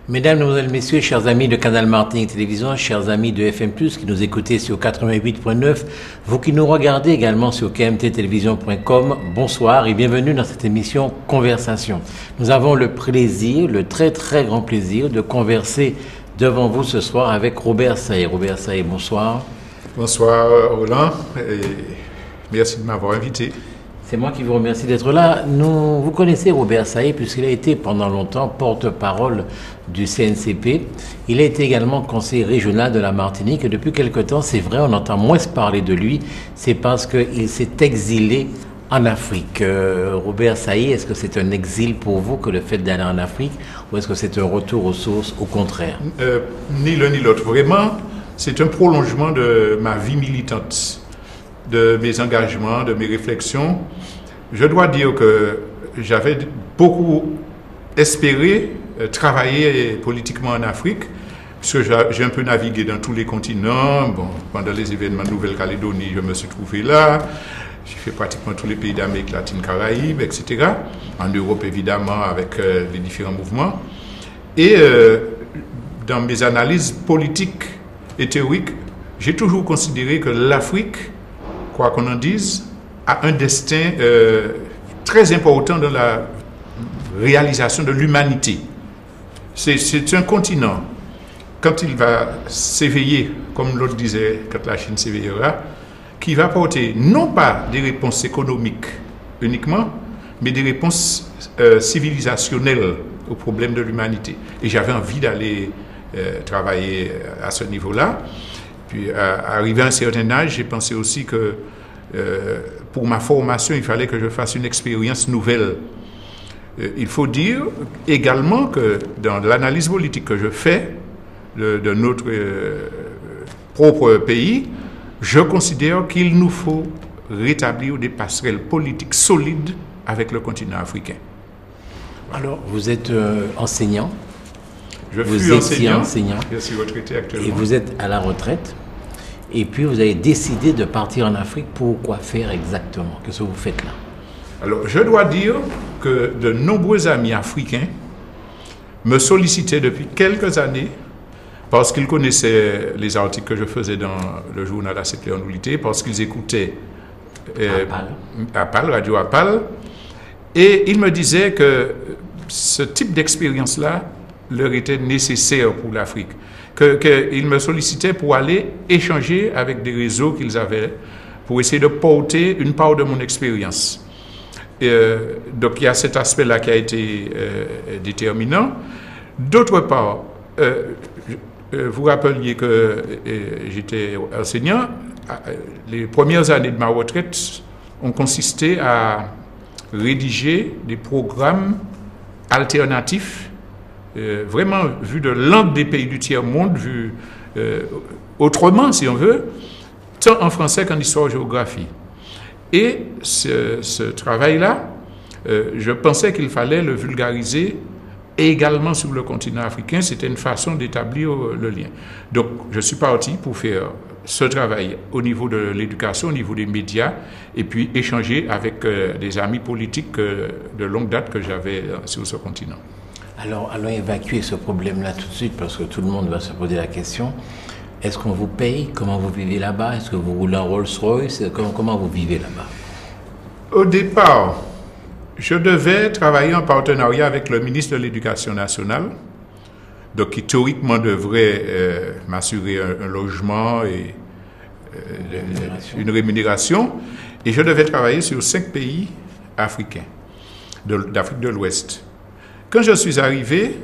Mesdames, Mesdemoiselles, Messieurs, chers amis de Canal Martinique Télévision, chers amis de FM+, qui nous écoutez sur 88.9, vous qui nous regardez également sur kmttélévision.com, bonsoir et bienvenue dans cette émission Conversation. Nous avons le plaisir, le très très grand plaisir de converser devant vous ce soir avec Robert Saillet. Robert Saillet, bonsoir. Bonsoir Roland et merci de m'avoir invité. C'est moi qui vous remercie d'être là. Vous connaissez Robert Saillet puisqu'il a été pendant longtemps porte-parole du CNCP. Il a été également conseiller régional de la Martinique et depuis quelque temps, c'est vrai, on entend moins parler de lui. C'est parce qu'il s'est exilé en Afrique. Robert Saillet, est-ce que c'est un exil pour vous que le fait d'aller en Afrique ou est-ce que c'est un retour aux sources au contraire? Ni l'un ni l'autre. Vraiment, c'est un prolongement de ma vie militante, de mes engagements, de mes réflexions. Je dois dire que j'avais beaucoup espéré travailler politiquement en Afrique, puisque j'ai un peu navigué dans tous les continents. Bon, pendant les événements de Nouvelle-Calédonie, je me suis trouvé là. J'ai fait pratiquement tous les pays d'Amérique latine, Caraïbes, etc. En Europe, évidemment, avec les différents mouvements. Et dans mes analyses politiques et théoriques, j'ai toujours considéré que l'Afrique, quoi qu'on en dise, a un destin très important dans la réalisation de l'humanité. C'est un continent, quand il va s'éveiller, comme l'autre disait, quand la Chine s'éveillera, qui va porter non pas des réponses économiques uniquement, mais des réponses civilisationnelles aux problèmes de l'humanité. Et j'avais envie d'aller travailler à ce niveau-là. Puis, arrivé à un certain âge, j'ai pensé aussi que pour ma formation, il fallait que je fasse une expérience nouvelle. Il faut dire également que dans l'analyse politique que je fais de notre propre pays, je considère qu'il nous faut rétablir des passerelles politiques solides avec le continent africain. Alors, vous êtes enseignant. Je suis enseignant. Je suis retraité actuellement. Et vous êtes à la retraite. Et puis, vous avez décidé de partir en Afrique. Pourquoi faire exactement? Qu'est-ce que vous faites là? Alors, je dois dire que de nombreux amis africains me sollicitaient depuis quelques années parce qu'ils connaissaient les articles que je faisais dans le journal ACP en nullité, parce qu'ils écoutaient Apal, Radio Apal, et ils me disaient que ce type d'expérience-là leur était nécessaire pour l'Afrique. Qu'ils me sollicitaient pour aller échanger avec des réseaux qu'ils avaient, pour essayer de porter une part de mon expérience. Donc il y a cet aspect-là qui a été déterminant. D'autre part, vous rappeliez que j'étais enseignant. Les premières années de ma retraite ont consisté à rédiger des programmes alternatifs, vraiment vus de l'angle des pays du tiers-monde, vus autrement, si on veut, tant en français qu'en histoire-géographie. Et ce travail-là, je pensais qu'il fallait le vulgariser également sur le continent africain. C'était une façon d'établir le lien. Donc, je suis parti pour faire ce travail au niveau de l'éducation, au niveau des médias, et puis échanger avec des amis politiques de longue date que j'avais sur ce continent. Alors, allons évacuer ce problème-là tout de suite, parce que tout le monde va se poser la question. Est-ce qu'on vous paye? Comment vous vivez là-bas? Est-ce que vous roulez en Rolls-Royce? Comment vous vivez là-bas? Au départ, je devais travailler en partenariat avec le ministre de l'Éducation nationale, donc qui théoriquement devrait m'assurer un logement et une rémunération. Et je devais travailler sur 5 pays africains, d'Afrique de l'Ouest. Quand je suis arrivé,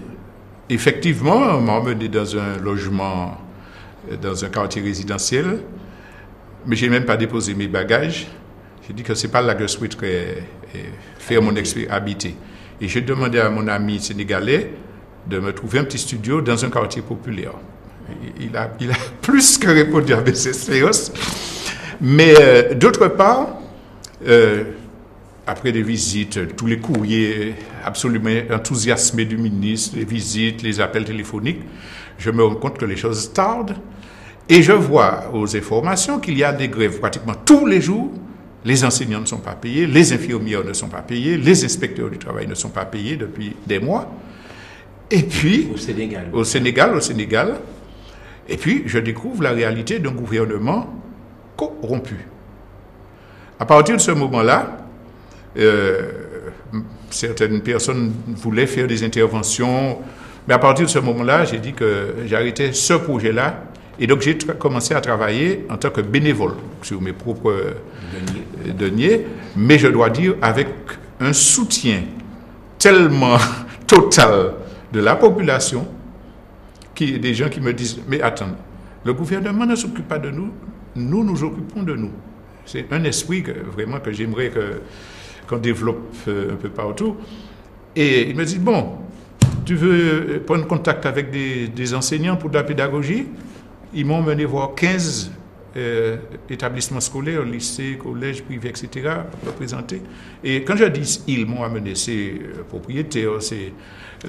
effectivement, on m'a emmené dans un logement, dans un quartier résidentiel, mais je n'ai même pas déposé mes bagages. J'ai dit que ce n'est pas là que je souhaiterais faire mon expérience, habiter. Et j'ai demandé à mon ami sénégalais de me trouver un petit studio dans un quartier populaire. Il a plus que répondu à mes espérances. Mais d'autre part, après des visites, tous les courriers absolument enthousiasmés du ministre, les visites, les appels téléphoniques, je me rends compte que les choses tardent. Et je vois aux informations qu'il y a des grèves pratiquement tous les jours. Les enseignants ne sont pas payés, les infirmières ne sont pas payées, les inspecteurs du travail ne sont pas payés depuis des mois. Et puis, au Sénégal. Et puis, je découvre la réalité d'un gouvernement corrompu. À partir de ce moment-là, certaines personnes voulaient faire des interventions, mais à partir de ce moment-là, j'ai dit que j'arrêtais ce projet-là. Et donc, j'ai commencé à travailler en tant que bénévole sur mes propres deniers. Mais je dois dire, avec un soutien tellement total de la population, des gens qui me disent, mais attends, le gouvernement ne s'occupe pas de nous, nous nous occupons de nous. C'est un esprit vraiment que j'aimerais qu'on développe un peu partout. Et il me dit, bon, tu veux prendre contact avec des enseignants pour de la pédagogie? Ils m'ont mené voir 15 établissements scolaires, lycées, collèges, privés, etc., représentés. Et quand je dis ils m'ont amené, c'est le propriétaire, c'est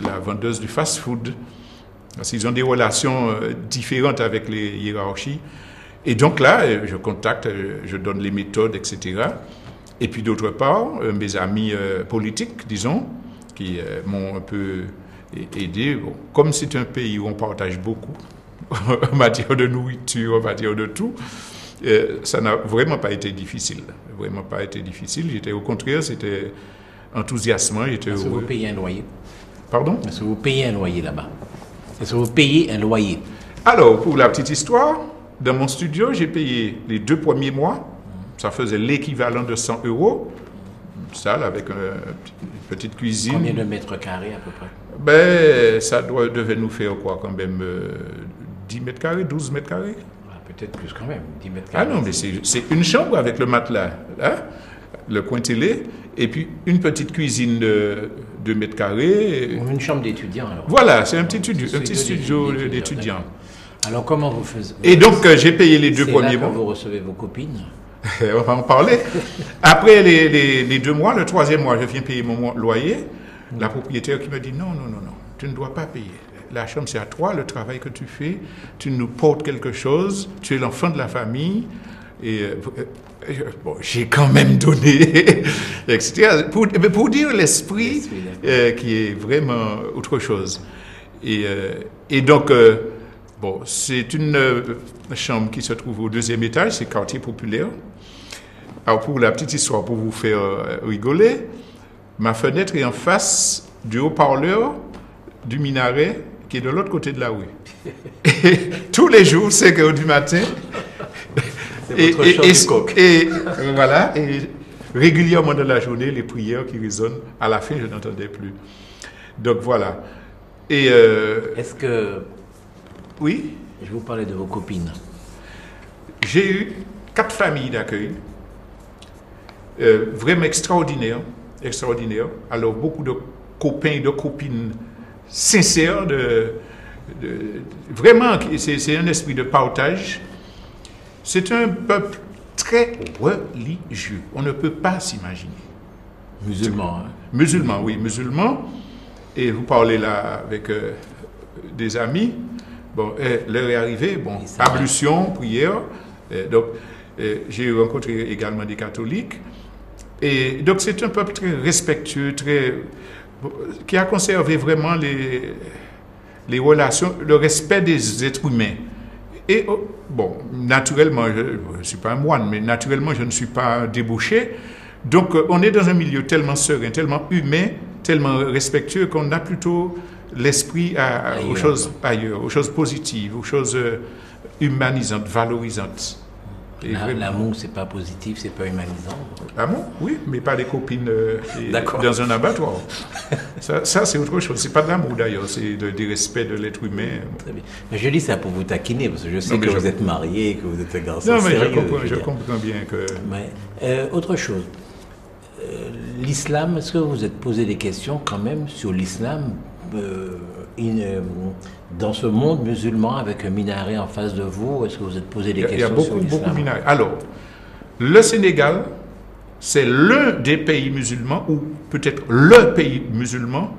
la vendeuse du fast-food. Parce qu'ils ont des relations différentes avec les hiérarchies. Et donc là, je contacte, je donne les méthodes, etc. Et puis d'autre part, mes amis politiques, disons, qui m'ont un peu aidé. Bon, comme c'est un pays où on partage beaucoup, en matière de nourriture, en matière de tout, ça n'a vraiment pas été difficile. Vraiment pas été difficile. J'étais au contraire, c'était enthousiasmant. Est-ce que vous payez un loyer? Pardon? Est-ce que vous payez un loyer là-bas? Est-ce que vous payez un loyer? Alors, pour la petite histoire, dans mon studio, j'ai payé les 2 premiers mois. Ça faisait l'équivalent de 100 €. Une salle avec une petite cuisine. Combien de mètres carrés à peu près? Ben, ça devait nous faire quoi quand même 10 mètres carrés, 12 mètres carrés. Ah, peut-être plus quand même, 10 mètres carrés. Ah non, mais c'est une chambre avec le matelas, hein, le coin télé, et puis une petite cuisine de 2 mètres carrés. Une chambre d'étudiant alors. Voilà, c'est un petit studio d'étudiant. Alors comment vous faites? Et donc j'ai payé les 2 premiers mois. Vous recevez vos copines? On va en parler. Après les 2 mois, le 3e mois, je viens payer mon loyer. La propriétaire qui me dit non, tu ne dois pas payer. La chambre, c'est à toi, le travail que tu fais. Tu nous portes quelque chose. Tu es l'enfant de la famille. Et bon, j'ai quand même donné, etc. Pour dire l'esprit qui est vraiment autre chose. Et donc, bon, c'est une chambre qui se trouve au 2e étage, c'est quartier populaire. Alors, pour la petite histoire, pour vous faire rigoler, ma fenêtre est en face du haut-parleur du minaret qui est de l'autre côté de la rue. Et tous les jours, 5 h du matin. Et voilà, et régulièrement dans la journée, les prières qui résonnent. À la fin, je n'entendais plus. Donc voilà. Et est-ce que... Oui? Je vous parlais de vos copines. J'ai eu 4 familles d'accueil. Vraiment extraordinaires. Alors, beaucoup de copains et de copines sincères. Vraiment, c'est un esprit de partage. C'est un peuple très religieux. On ne peut pas s'imaginer. Musulmans, hein? Musulmans, oui, musulmans. Et vous parlez là avec des amis. Bon, l'heure est arrivée. Bon, ablution, prière. Donc, j'ai rencontré également des catholiques. Et donc, c'est un peuple très respectueux, qui a conservé vraiment les relations, le respect des êtres humains. Et bon, naturellement, je ne suis pas un moine, mais naturellement, je ne suis pas débauché. Donc, on est dans un milieu tellement serein, tellement humain, tellement respectueux qu'on a plutôt l'esprit aux choses ailleurs, aux choses positives, aux choses humanisantes, valorisantes. L'amour, c'est pas positif, c'est pas humanisant. L'amour, oui, mais pas des copines dans un abattoir. ça c'est autre chose. C'est pas de l'amour d'ailleurs, c'est du respect de l'être humain. Très bien. Mais je dis ça pour vous taquiner, parce que je sais que vous êtes marié, que vous êtes un garçon sérieux. Non, mais je comprends bien que... Mais, autre chose, l'islam, est-ce que vous vous êtes posé des questions quand même sur l'islam dans ce monde musulman avec un minaret en face de vous? Est-ce que vous êtes posé des questions sur l'islam? Il y a beaucoup de minarets. Alors, le Sénégal, c'est l'un des pays musulmans, ou peut-être le pays musulman,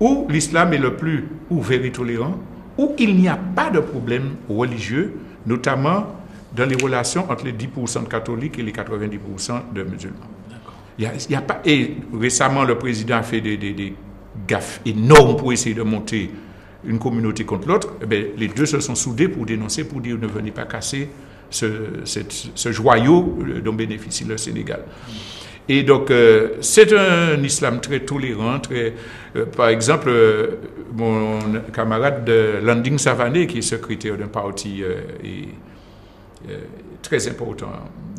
où l'islam est le plus ouvert et tolérant, où il n'y a pas de problème religieux, notamment dans les relations entre les 10% de catholiques et les 90% de musulmans. Il y a pas, et récemment, le président a fait des gaffe énorme pour essayer de monter une communauté contre l'autre, les deux se sont soudés pour dénoncer, pour dire ne venez pas casser ce joyau dont bénéficie le Sénégal. Et donc, c'est un islam très tolérant, par exemple, mon camarade Landing Savané, qui est secrétaire d'un parti très important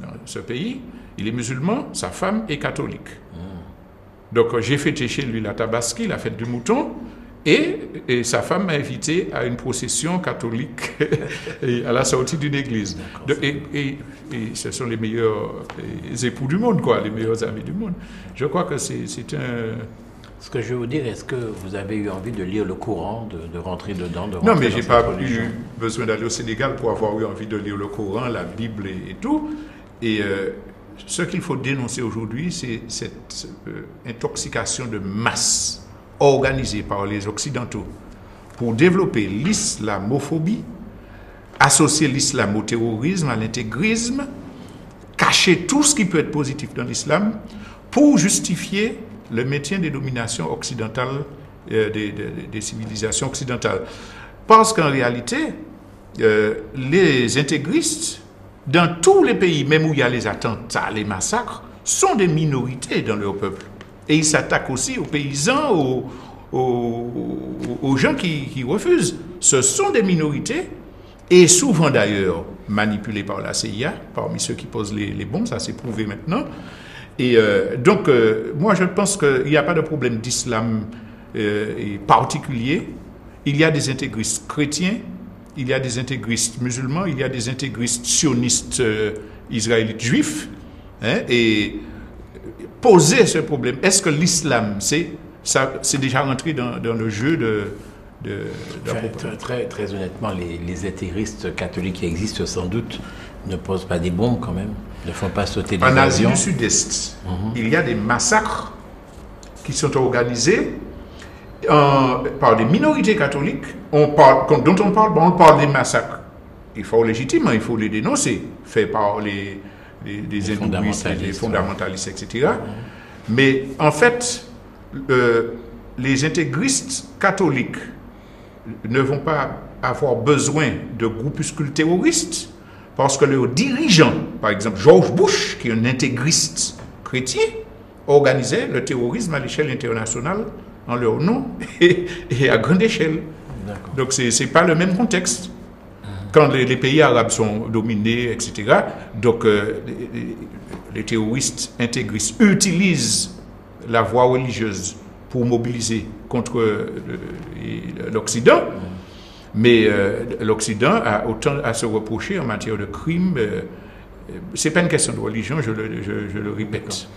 dans ce pays, il est musulman, sa femme est catholique. Donc, j'ai fêté chez lui la Tabaski, la fête du mouton, et sa femme m'a invité à une procession catholique à la sortie d'une église. Et ce sont les meilleurs époux du monde, quoi, les meilleurs amis du monde. Je crois que c'est un... Ce que je veux vous dire, est-ce que vous avez eu envie de lire le Coran, de rentrer dedans, Non, mais je n'ai pas eu besoin d'aller au Sénégal pour avoir eu envie de lire le Coran, la Bible et tout. Et ce qu'il faut dénoncer aujourd'hui, c'est cette intoxication de masse organisée par les Occidentaux pour développer l'islamophobie, associer l'islam au terrorisme, à l'intégrisme, cacher tout ce qui peut être positif dans l'islam pour justifier le maintien des dominations occidentales, des civilisations occidentales. Parce qu'en réalité, les intégristes, dans tous les pays, même où il y a les attentats, les massacres, sont des minorités dans leur peuple. Et ils s'attaquent aussi aux paysans, aux gens qui refusent. Ce sont des minorités, et souvent d'ailleurs manipulés par la CIA, parmi ceux qui posent les bombes, ça s'est prouvé maintenant. Et donc, moi je pense qu'il n'y a pas de problème d'islam particulier. Il y a des intégristes chrétiens, il y a des intégristes musulmans, il y a des intégristes sionistes israélites juifs, hein, et poser ce problème. Est-ce que l'islam, c'est déjà rentré dans le jeu très honnêtement, les intégristes catholiques qui existent sans doute ne posent pas des bombes quand même, ne font pas sauter des avions. En Asie du Sud-Est, il y a des massacres qui sont organisés par des minorités catholiques. On parle des massacres. Il faut légitimement, il faut les dénoncer, faits par les hindouistes, les fondamentalistes, etc. Mais en fait, les intégristes catholiques ne vont pas avoir besoin de groupuscules terroristes parce que leurs dirigeants, par exemple George Bush, qui est un intégriste chrétien, organisait le terrorisme à l'échelle internationale en leur nom et à grande échelle. Donc ce n'est pas le même contexte. Quand les pays arabes sont dominés, etc., donc les terroristes intégristes utilisent la voie religieuse pour mobiliser contre l'Occident, mais l'Occident a autant à se reprocher en matière de crimes. Ce n'est pas une question de religion, je le répète.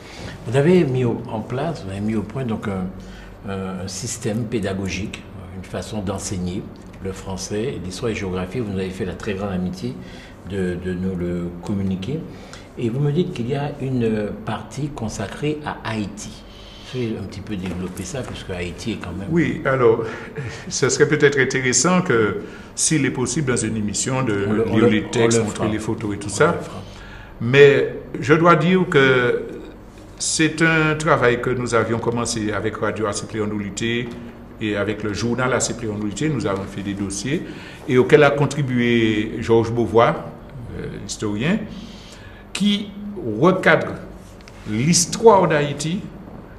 Vous avez mis en place, vous avez mis au point donc un système pédagogique, une façon d'enseigner le français, l'histoire et la géographie. Vous nous avez fait la très grande amitié de nous le communiquer. Et vous me dites qu'il y a une partie consacrée à Haïti. Je vais un petit peu développer ça, puisque Haïti est quand même... Oui, alors, ce serait peut-être intéressant que, s'il est possible dans une émission, de lire les textes, montrer les photos et tout ça. Mais je dois dire que c'est un travail que nous avions commencé avec Radio Acépléonolité et avec le journal Acépléonolité. Nous avons fait des dossiers et auquel a contribué Georges Beauvois, l'historien, qui recadre l'histoire d'Haïti,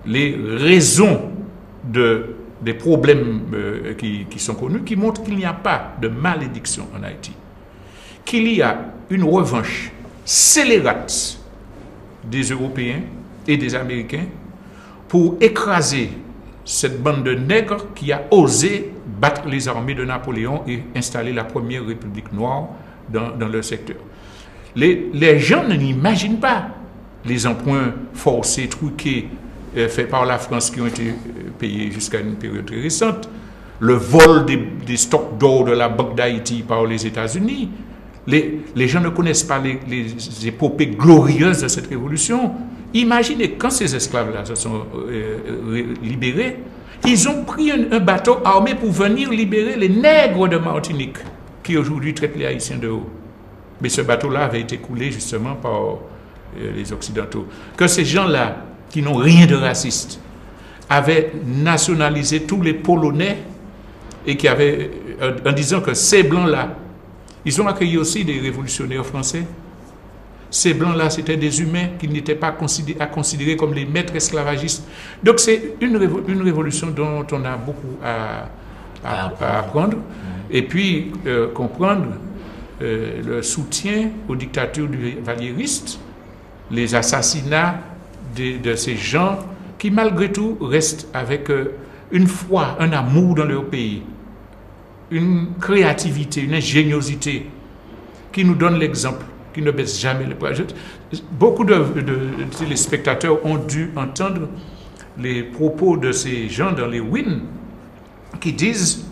les raisons des problèmes qui sont connus, qui montrent qu'il n'y a pas de malédiction en Haïti, qu'il y a une revanche scélérate des Européens et des Américains pour écraser cette bande de nègres qui a osé battre les armées de Napoléon et installer la première république noire dans leur secteur. Les gens ne l'imaginent pas, les emprunts forcés, truqués, faits par la France qui ont été payés jusqu'à une période très récente, le vol des stocks d'or de la Banque d'Haïti par les États-Unis. Les gens ne connaissent pas les épopées glorieuses de cette révolution. Imaginez, quand ces esclaves-là se sont libérés, ils ont pris un bateau armé pour venir libérer les nègres de Martinique, qui aujourd'hui traitent les Haïtiens de haut. Mais ce bateau-là avait été coulé justement par les Occidentaux. Que ces gens-là, qui n'ont rien de raciste, avait nationalisé tous les Polonais et qui avait, en disant que ces Blancs-là, ils ont accueilli aussi des révolutionnaires français. Ces Blancs-là, c'était des humains qui n'étaient pas à considérer comme les maîtres esclavagistes. Donc c'est une révolution dont on a beaucoup à apprendre. Et puis comprendre le soutien aux dictatures du valliériste, les assassinats de ces gens qui malgré tout restent avec une foi, un amour dans leur pays, une créativité, une ingéniosité qui nous donne l'exemple, qui ne baisse jamais les bras. Beaucoup de téléspectateurs ont dû entendre les propos de ces gens dans les WIN qui disent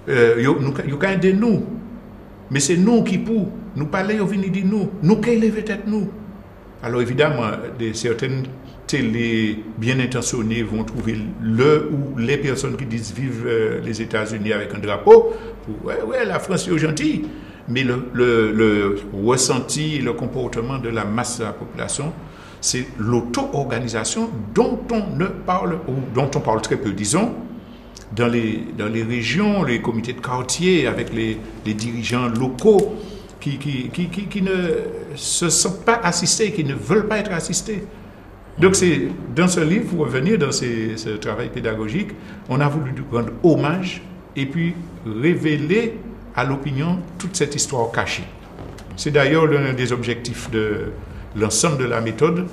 nous quand de nous, mais c'est nous qui pour nous parler, venir dire nous qui lever tête nous. Alors évidemment, certaines télé bien intentionnées vont trouver le ou les personnes qui disent vivre les États-Unis avec un drapeau. Ouais, la France est gentille. Mais le ressenti, le comportement de la masse de la population, c'est l'auto-organisation dont on parle très peu, disons, dans les régions, les comités de quartier, avec les dirigeants locaux qui ne se sentent pas assistés, qui ne veulent pas être assistés. Donc c'est dans ce livre, pour revenir dans ce travail pédagogique, on a voulu rendre hommage et puis révéler à l'opinion toute cette histoire cachée. C'est d'ailleurs l'un des objectifs de l'ensemble de la méthode,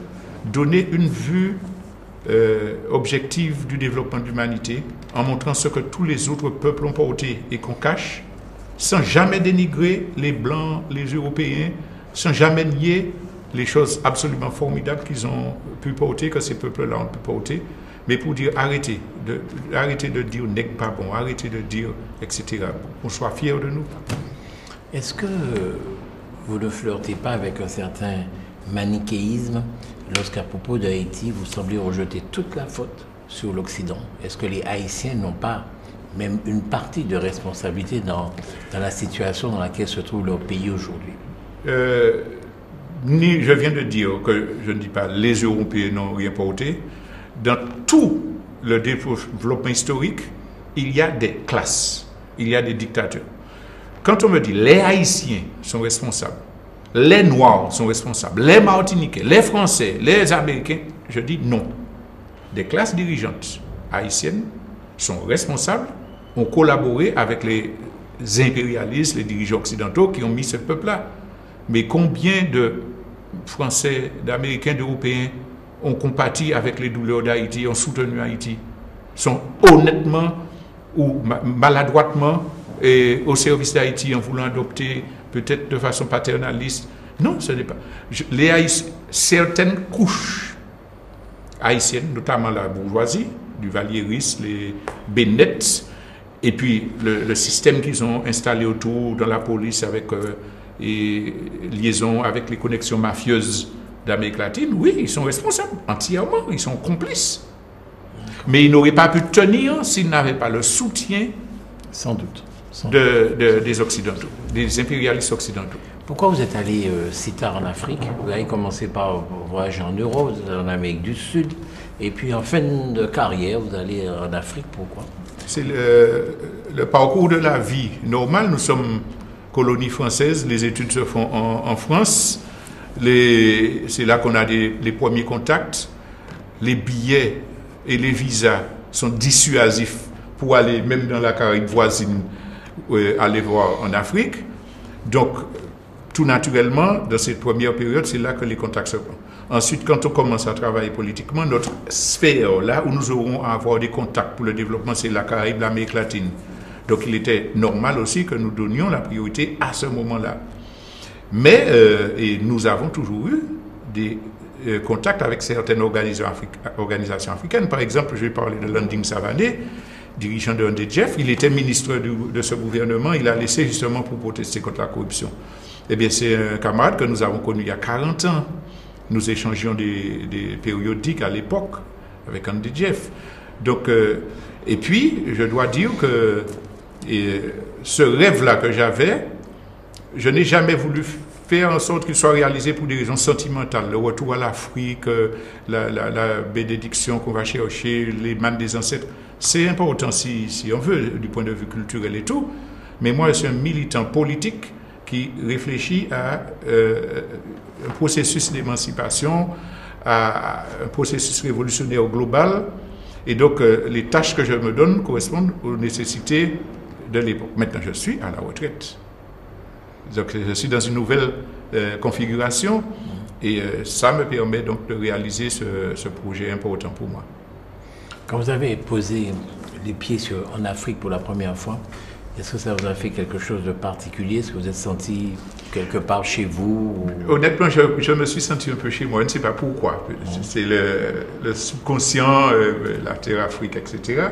donner une vue objective du développement de l'humanité en montrant ce que tous les autres peuples ont porté et qu'on cache, sans jamais dénigrer les Blancs, les Européens, sans jamais nier les choses absolument formidables qu'ils ont pu porter, que ces peuples-là ont pu porter, mais pour dire arrêtez de dire n'est pas bon, arrêtez de dire, etc. Qu'on soit fiers de nous. Est-ce que vous ne flirtez pas avec un certain manichéisme lorsqu'à propos d'Haïti, vous semblez rejeter toute la faute sur l'Occident? Est-ce que les Haïtiens n'ont pas même une partie de responsabilité dans la situation dans laquelle se trouve leur pays aujourd'hui? Je viens de dire que je ne dis pas les Européens n'ont rien porté. Dans tout le développement historique, il y a des classes, il y a des dictatures. Quand on me dit les Haïtiens sont responsables, les Noirs sont responsables, les Martiniquais, les Français, les Américains, je dis non. Des classes dirigeantes haïtiennes sont responsables, ont collaboré avec les impérialistes, les dirigeants occidentaux qui ont mis ce peuple-là. Mais combien de Français, d'Américains, d'Européens ont compati avec les douleurs d'Haïti, ont soutenu Haïti, sont honnêtement ou maladroitement au service d'Haïti en voulant adopter peut-être de façon paternaliste? Non, ce n'est pas. Certaines couches haïtiennes, notamment la bourgeoisie, du Valliéris, les Bennett, et puis le système qu'ils ont installé autour dans la police avec liaison avec les connexions mafieuses d'Amérique latine, oui, ils sont responsables entièrement, ils sont complices. Mais ils n'auraient pas pu tenir s'ils n'avaient pas le soutien, sans doute, des Occidentaux, des impérialistes occidentaux. Pourquoi vous êtes allé si tard en Afrique? Vous avez commencé par voyager en Europe, vous êtes en Amérique du Sud, et puis en fin de carrière, vous allez en Afrique. Pourquoi? C'est le parcours de la vie normal. Nous sommes colonie française, les études se font en France. C'est là qu'on a les premiers contacts. Les billets et les visas sont dissuasifs pour aller même dans la Caraïbe voisine, aller voir en Afrique. Donc, tout naturellement, dans cette première période, c'est là que les contacts se font. Ensuite, quand on commence à travailler politiquement, notre sphère, là où nous aurons à avoir des contacts pour le développement, c'est la Caraïbe, l'Amérique latine. Donc, il était normal aussi que nous donnions la priorité à ce moment-là. Mais, et nous avons toujours eu des contacts avec certaines organisations africaines. Par exemple, je vais parler de Landing Savané, dirigeant de NDJF. Il était ministre de ce gouvernement. Il a laissé justement pour protester contre la corruption. Eh bien, c'est un camarade que nous avons connu il y a 40 ans. Nous échangions des périodiques à l'époque avec NDJF. Donc, et puis, je dois dire que ce rêve-là que j'avais, je n'ai jamais voulu faire en sorte qu'il soit réalisé pour des raisons sentimentales. Le retour à l'Afrique, la bénédiction qu'on va chercher, les mannes des ancêtres, c'est important si on veut, du point de vue culturel et tout. Mais moi, je suis un militant politique qui réfléchit à un processus d'émancipation, à un processus révolutionnaire global. Et donc, les tâches que je me donne correspondent aux nécessités de l'époque. Maintenant, je suis à la retraite. Donc, je suis dans une nouvelle configuration et ça me permet donc de réaliser ce projet important pour moi. Quand vous avez posé les pieds en Afrique pour la première fois, est-ce que ça vous a fait quelque chose de particulier? Est-ce que vous êtes senti quelque part chez vous ou... Honnêtement, je me suis senti un peu chez moi. Je ne sais pas pourquoi. C'est le subconscient, la terre Afrique, etc.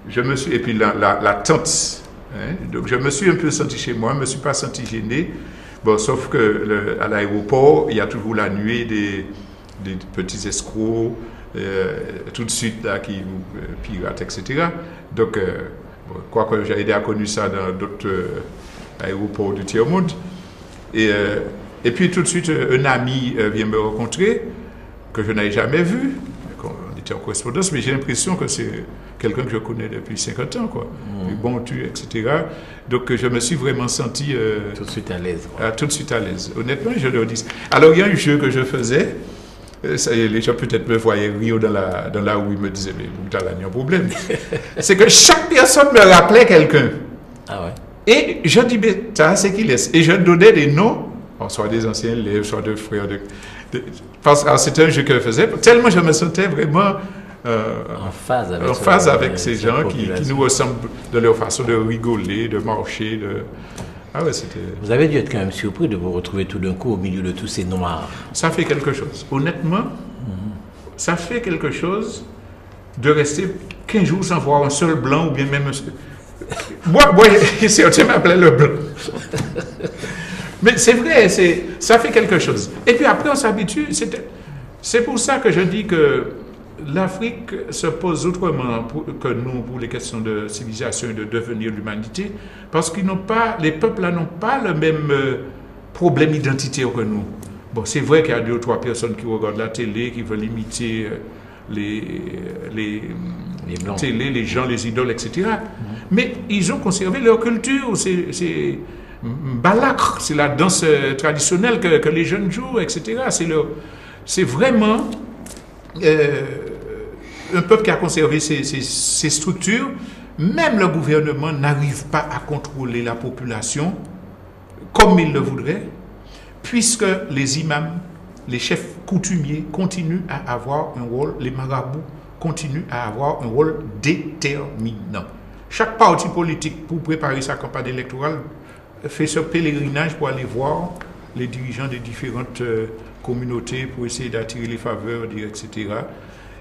Et puis l'attente. Hein? Donc je me suis un peu senti chez moi, je ne me suis pas senti gêné. Bon, sauf qu'à l'aéroport, il y a toujours la nuée des petits escrocs, tout de suite là, qui piratent, etc. Donc, quoique j'ai déjà connu ça dans d'autres aéroports du tiers-monde. Et puis tout de suite, un ami vient me rencontrer, que je n'avais jamais vu. On était en correspondance, mais j'ai l'impression que c'est quelqu'un que je connais depuis 50 ans, quoi. Bon tu, etc. Donc je me suis vraiment senti... tout de suite à l'aise. Tout de suite à l'aise. Honnêtement, je leur dis... Alors, il y a un jeu que je faisais. Les gens peut-être me voyaient rire dans la rue, ils me disaient, mais vous avez un problème. C'est que chaque personne me rappelait quelqu'un. Ah ouais. Et je dis, mais ça, c'est qui laisse. Et je donnais des noms, soit des anciens élèves, soit de frères. Parce que c'était un jeu que je faisais. Tellement je me sentais vraiment en phase avec ces gens qui nous ressemblent de leur façon de rigoler, de marcher. Ah ouais, c'était... Vous avez dû être quand même surpris de vous retrouver tout d'un coup au milieu de tous ces noirs. Ça fait quelque chose. Honnêtement, ça fait quelque chose de rester 15 jours sans voir un seul blanc ou bien même un seul... Moi, certains m'appelaient le blanc. Mais c'est vrai, ça fait quelque chose. Et puis après, on s'habitue. C'est pour ça que je dis que l'Afrique se pose autrement que nous pour les questions de civilisation et de devenir l'humanité, parce qu'ils n'ont pas, les peuples là n'ont pas le même problème identitaire que nous. Bon, c'est vrai qu'il y a 2 ou 3 personnes qui regardent la télé, qui veulent imiter les télé, les gens, les idoles, etc. Mais ils ont conservé leur culture, c'est balakh, c'est la danse traditionnelle que les jeunes jouent, etc. C'est vraiment un peuple qui a conservé ses structures. Même le gouvernement n'arrive pas à contrôler la population comme il le voudrait, puisque les imams, les chefs coutumiers continuent à avoir un rôle, les marabouts continuent à avoir un rôle déterminant. Chaque parti politique, pour préparer sa campagne électorale, fait ce pèlerinage pour aller voir les dirigeants des différentes communautés pour essayer d'attirer les faveurs, etc.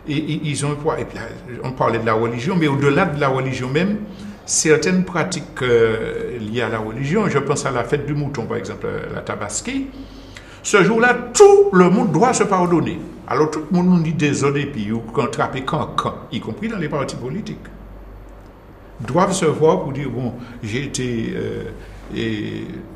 Et ils ont un poids. Et puis là, on parlait de la religion, mais au-delà de la religion même, certaines pratiques liées à la religion, je pense à la fête du mouton, par exemple, la Tabaski, ce jour-là, tout le monde doit se pardonner. Alors tout le monde nous dit désolé, puis ou contrapé quand, y compris dans les partis politiques. Doivent se voir pour dire, bon, j'ai été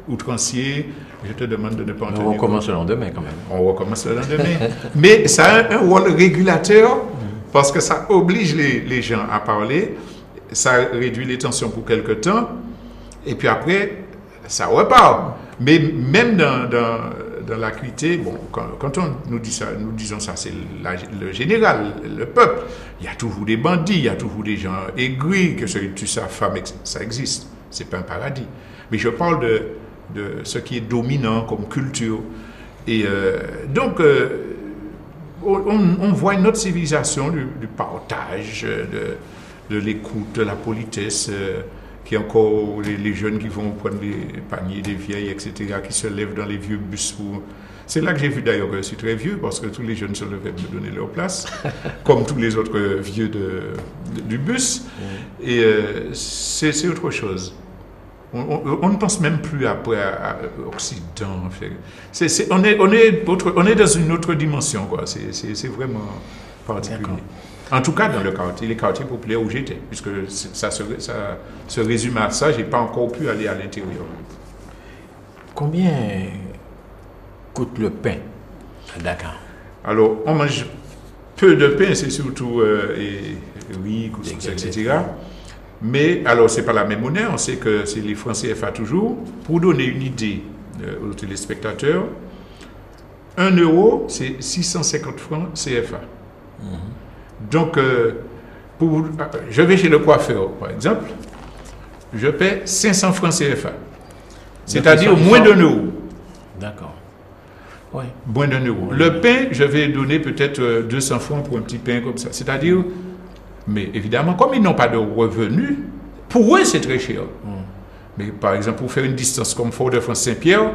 outrancier, je te demande de ne pas en tenir compte. On recommence le lendemain quand même. On recommence le lendemain. Mais ça a un rôle régulateur parce que ça oblige les gens à parler, ça réduit les tensions pour quelque temps, et puis après, ça repart. Mais même dans l'acuité, bon, quand on nous dit ça, nous disons ça, c'est le général, le peuple. Il y a toujours des bandits, il y a toujours des gens aigris, que celui tue sa femme, ça existe. C'est pas un paradis. Mais je parle de ce qui est dominant comme culture. Et donc, on voit une autre civilisation du partage, de l'écoute, de la politesse, qui est encore les jeunes qui vont prendre les paniers des vieilles, etc., qui se lèvent dans les vieux bus. C'est là que j'ai vu d'ailleurs que je suis très vieux, parce que tous les jeunes se levaient pour me donner leur place, comme tous les autres vieux du bus. Et c'est autre chose. On ne pense même plus après à Occident. On est dans une autre dimension, quoi. C'est vraiment particulier. En tout cas, dans les quartiers populaires où j'étais, puisque ça se résume à ça, je n'ai pas encore pu aller à l'intérieur. Combien coûte le pain à Dakar? Alors, on mange peu de pain, c'est surtout riz, couscous, etc. Mais, alors, ce n'est pas la même monnaie, on sait que c'est les francs CFA toujours. Pour donner une idée aux téléspectateurs, 1 euro, c'est 650 francs CFA. Donc, je vais chez le coiffeur, par exemple, je paie 500 francs CFA. C'est-à-dire moins d'1 euro. D'accord. Ouais. Moins d'1 euro. Le pain, je vais donner peut-être 200 francs pour un petit pain comme ça. C'est-à-dire, mais évidemment, comme ils n'ont pas de revenus, pour eux, c'est très cher. Mais par exemple, pour faire une distance comme Fort-de-France-Saint-Pierre,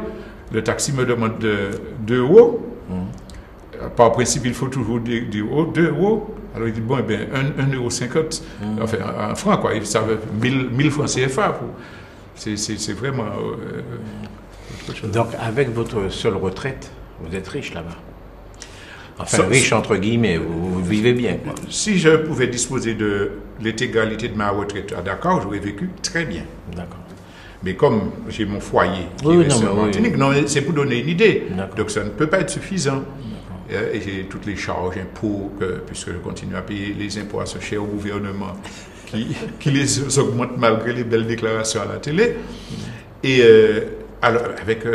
le taxi me demande 2 euros. Par principe, il faut toujours dire 2 euros. Alors il dit, bon, eh bien, 1,50 euro, enfin, en franc, quoi. Ça veut 1000 francs CFA. C'est vraiment autre chose. Donc, avec votre seule retraite, vous êtes riche là-bas. Enfin, riche entre guillemets, vous vivez bien, quoi. Si je pouvais disposer de l'intégralité de ma retraite à Dakar, j'aurais vécu très bien. D'accord. Mais comme j'ai mon foyer qui reste en Martinique, non, c'est pour donner une idée. Donc ça ne peut pas être suffisant. Et j'ai toutes les charges, impôts, puisque je continue à payer les impôts à ce cher gouvernement qui les augmente malgré les belles déclarations à la télé. Et alors, avec,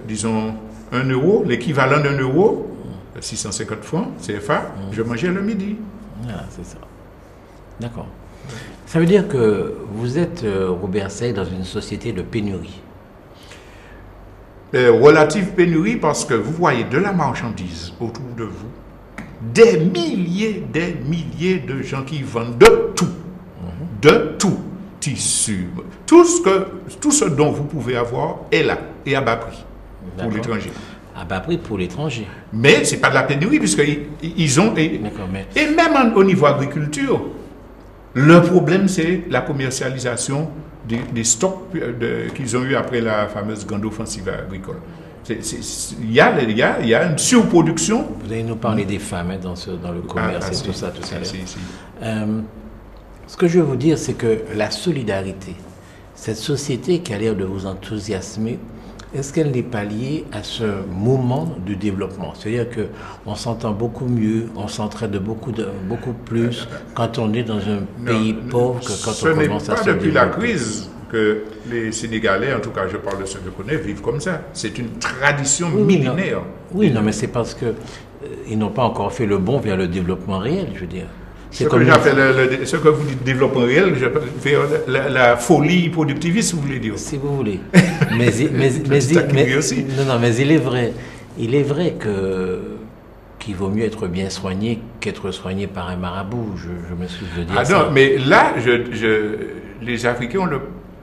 disons, 1 euro, l'équivalent d'1 euro, 650 francs CFA, je mangeais le midi. Ah, c'est ça. D'accord. Ça veut dire que vous êtes, Robert Saïd, dans une société de pénurie. Relative pénurie parce que vous voyez de la marchandise autour de vous, des milliers de gens qui vendent de tout, tissus, tout ce dont vous pouvez avoir est là et à bas prix pour l'étranger. À bas prix pour l'étranger. Mais c'est pas de la pénurie puisqu'ils ont et même au niveau agriculture, le problème c'est la commercialisation des stocks qu'ils ont eu après la fameuse grande offensive agricole. Il y a une surproduction. Vous allez nous parler des femmes dans le commerce et tout ça. Ce que je veux vous dire, c'est que la solidarité, cette société qui a l'air de vous enthousiasmer, est-ce qu'elle n'est pas liée à ce moment du développement? C'est-à-dire qu'on s'entend beaucoup mieux, on s'entraide beaucoup plus quand on est dans un pays pauvre que quand on commence à se développer. Ce n'est pas depuis la crise que les Sénégalais, en tout cas je parle de ceux que je connais, vivent comme ça. C'est une tradition millénaire. Oui, non, mais c'est parce qu'ils n'ont pas encore fait le bond vers le développement réel, je veux dire. Ce que vous dites développement réel, vers la folie productiviste, vous voulez dire? Si vous voulez. Mais il est vrai qu'il vaut mieux être bien soigné qu'être soigné par un marabout. Je m'excuse de dire ça. Non, mais là, les Africains ont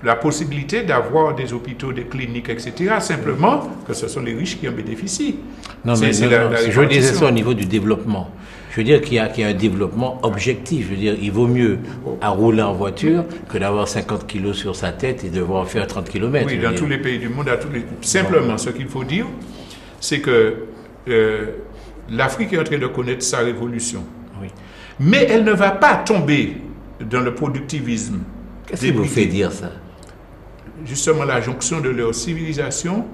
la possibilité d'avoir des hôpitaux, des cliniques, etc. Simplement que ce sont les riches qui en bénéficient. Je disais ça au niveau du développement. Je veux dire qu'il y a un développement objectif. Je veux dire, il vaut mieux à rouler en voiture que d'avoir 50 kilos sur sa tête et devoir faire 30 km. Oui, dans tous les pays du monde, simplement, ce qu'il faut dire, c'est que l'Afrique est en train de connaître sa révolution. Oui. Mais elle ne va pas tomber dans le productivisme. Qu'est-ce qui vous fait dire ça? Justement, la jonction de leur civilisation,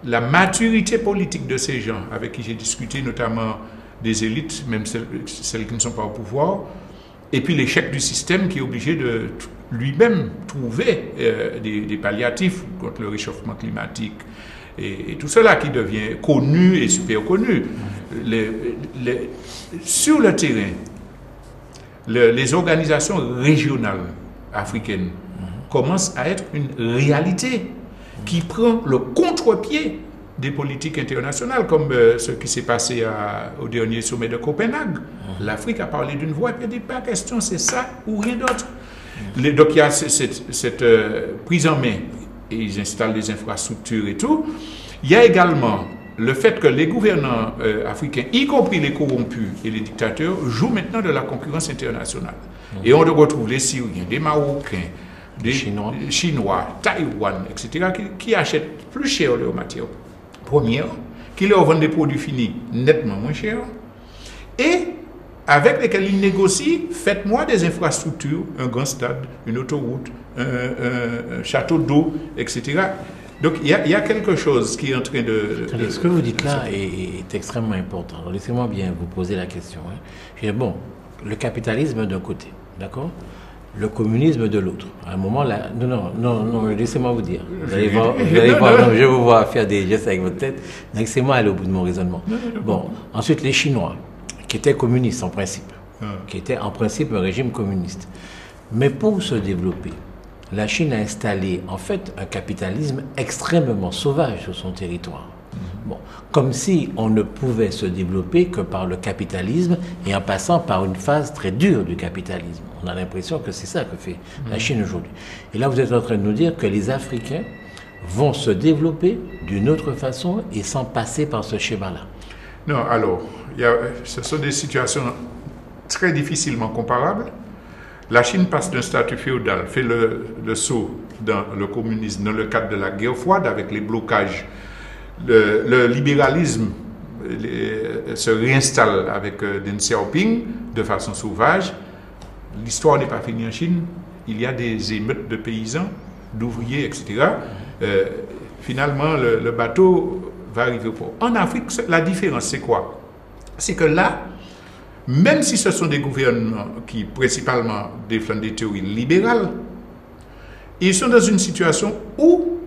la maturité politique de ces gens avec qui j'ai discuté, notamment des élites, même celles qui ne sont pas au pouvoir, et puis l'échec du système qui est obligé de lui-même trouver des palliatifs contre le réchauffement climatique et tout cela qui devient connu et super connu. Sur le terrain, les organisations régionales africaines commencent à être une réalité qui prend le contre-pied des politiques internationales, comme ce qui s'est passé au dernier sommet de Copenhague. L'Afrique a parlé d'une voix et puis elle dit pas question, c'est ça ou rien d'autre. Donc il y a cette prise en main et ils installent des infrastructures et tout. Il y a également le fait que les gouvernants africains, y compris les corrompus et les dictateurs, jouent maintenant de la concurrence internationale. Et on retrouve les Syriens, les Marocains, des Chinois, Taïwan, etc., qui achètent plus cher leurs matières premières, qui leur vendent des produits finis nettement moins chers, et avec lesquels ils négocient, faites-moi des infrastructures, un grand stade, une autoroute, un château d'eau, etc. Donc il y a quelque chose qui est en train ce que vous dites là est extrêmement important. Alors, laissez-moi bien vous poser la question. Hein. Je dis, bon, le capitalisme d'un côté, d'accord, le communisme de l'autre. À un moment là, non, laissez-moi vous dire. Vous allez voir, non, je vous vois faire des gestes avec votre tête. Laissez-moi aller au bout de mon raisonnement. Bon, ensuite les Chinois, qui étaient communistes en principe, qui étaient en principe un régime communiste. Mais pour se développer, la Chine a installé en fait un capitalisme extrêmement sauvage sur son territoire. Bon, comme si on ne pouvait se développer que par le capitalisme et en passant par une phase très dure du capitalisme. On a l'impression que c'est ça que fait la Chine aujourd'hui. Et là, vous êtes en train de nous dire que les Africains vont se développer d'une autre façon et sans passer par ce schéma-là. Non, alors, ce sont des situations très difficilement comparables. La Chine passe d'un statut féodal, fait le saut dans le communisme dans le cadre de la guerre froide avec les blocages. Le libéralisme se réinstalle avec Deng Xiaoping de façon sauvage. L'histoire n'est pas finie en Chine. Il y a des émeutes de paysans, d'ouvriers, etc. Finalement, le bateau va arriver au port. En Afrique, la différence, c'est quoi? C'est que là, même si ce sont des gouvernements qui principalement défendent des théories libérales, ils sont dans une situation où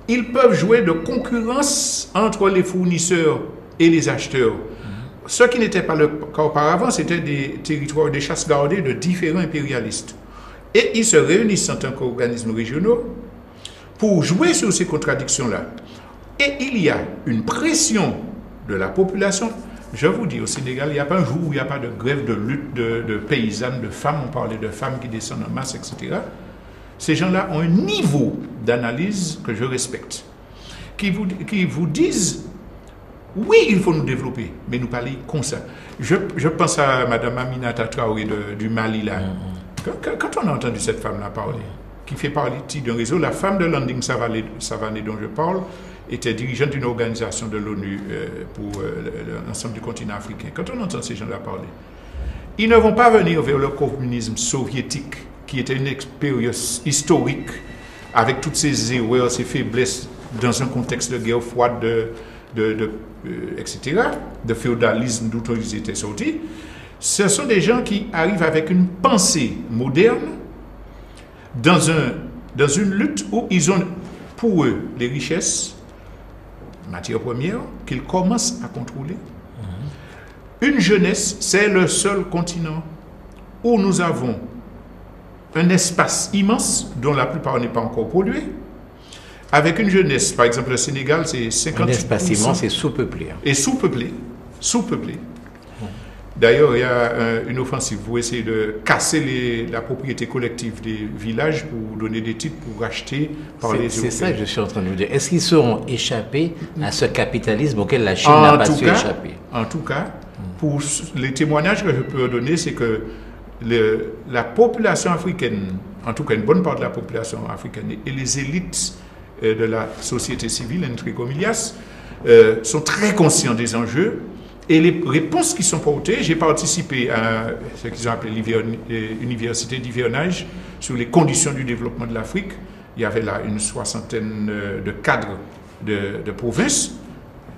ils peuvent jouer de concurrence entre les fournisseurs et les acheteurs. Ce qui n'était pas le cas auparavant, c'était des territoires, des chasses gardées de différents impérialistes. Et ils se réunissent en tant qu'organismes régionaux pour jouer sur ces contradictions-là. Et il y a une pression de la population. Je vous dis, au Sénégal, il n'y a pas un jour où il n'y a pas de grève, de lutte de paysannes, de femmes. On parlait de femmes qui descendent en masse, etc. Ces gens-là ont un niveau d'analyse que je respecte, qui vous disent, oui, il faut nous développer, mais nous parler comme ça. Je pense à Mme Aminata Traoré du Mali, là. Quand on a entendu cette femme-là parler, qui fait partie d'un réseau, la femme de Landing Savané dont je parle, était dirigeante d'une organisation de l'ONU pour l'ensemble du continent africain. Quand on entend ces gens-là parler, ils ne vont pas venir vers le communisme soviétique, qui était une expérience historique, avec toutes ses erreurs, ses faiblesses, dans un contexte de guerre froide, etc., de féodalisme d'où ils étaient sortis. Ce sont des gens qui arrivent avec une pensée moderne, dans une lutte où ils ont, pour eux, les richesses, matières premières, qu'ils commencent à contrôler. Une jeunesse, c'est le seul continent où nous avons un espace immense dont la plupart n'est pas encore pollué. Avec une jeunesse, par exemple le Sénégal, c'est 58%. Un espace immense et sous-peuplé. Et sous-peuplé. D'ailleurs, il y a une offensive pour essayer de casser la propriété collective des villages pour donner des titres pour racheter par les Européens. C'est ça que je suis en train de vous dire. Est-ce qu'ils seront échappés à ce capitalisme auquel la Chine n'a pas su échapper? En tout cas, pour les témoignages que je peux donner, c'est que la population africaine, en tout cas une bonne part de la population africaine et les élites de la société civile, entre comillas, sont très conscients des enjeux et les réponses qui sont portées. J'ai participé à ce qu'ils ont appelé l'université d'hivernage sur les conditions du développement de l'Afrique. Il y avait là une soixantaine de cadres de provinces.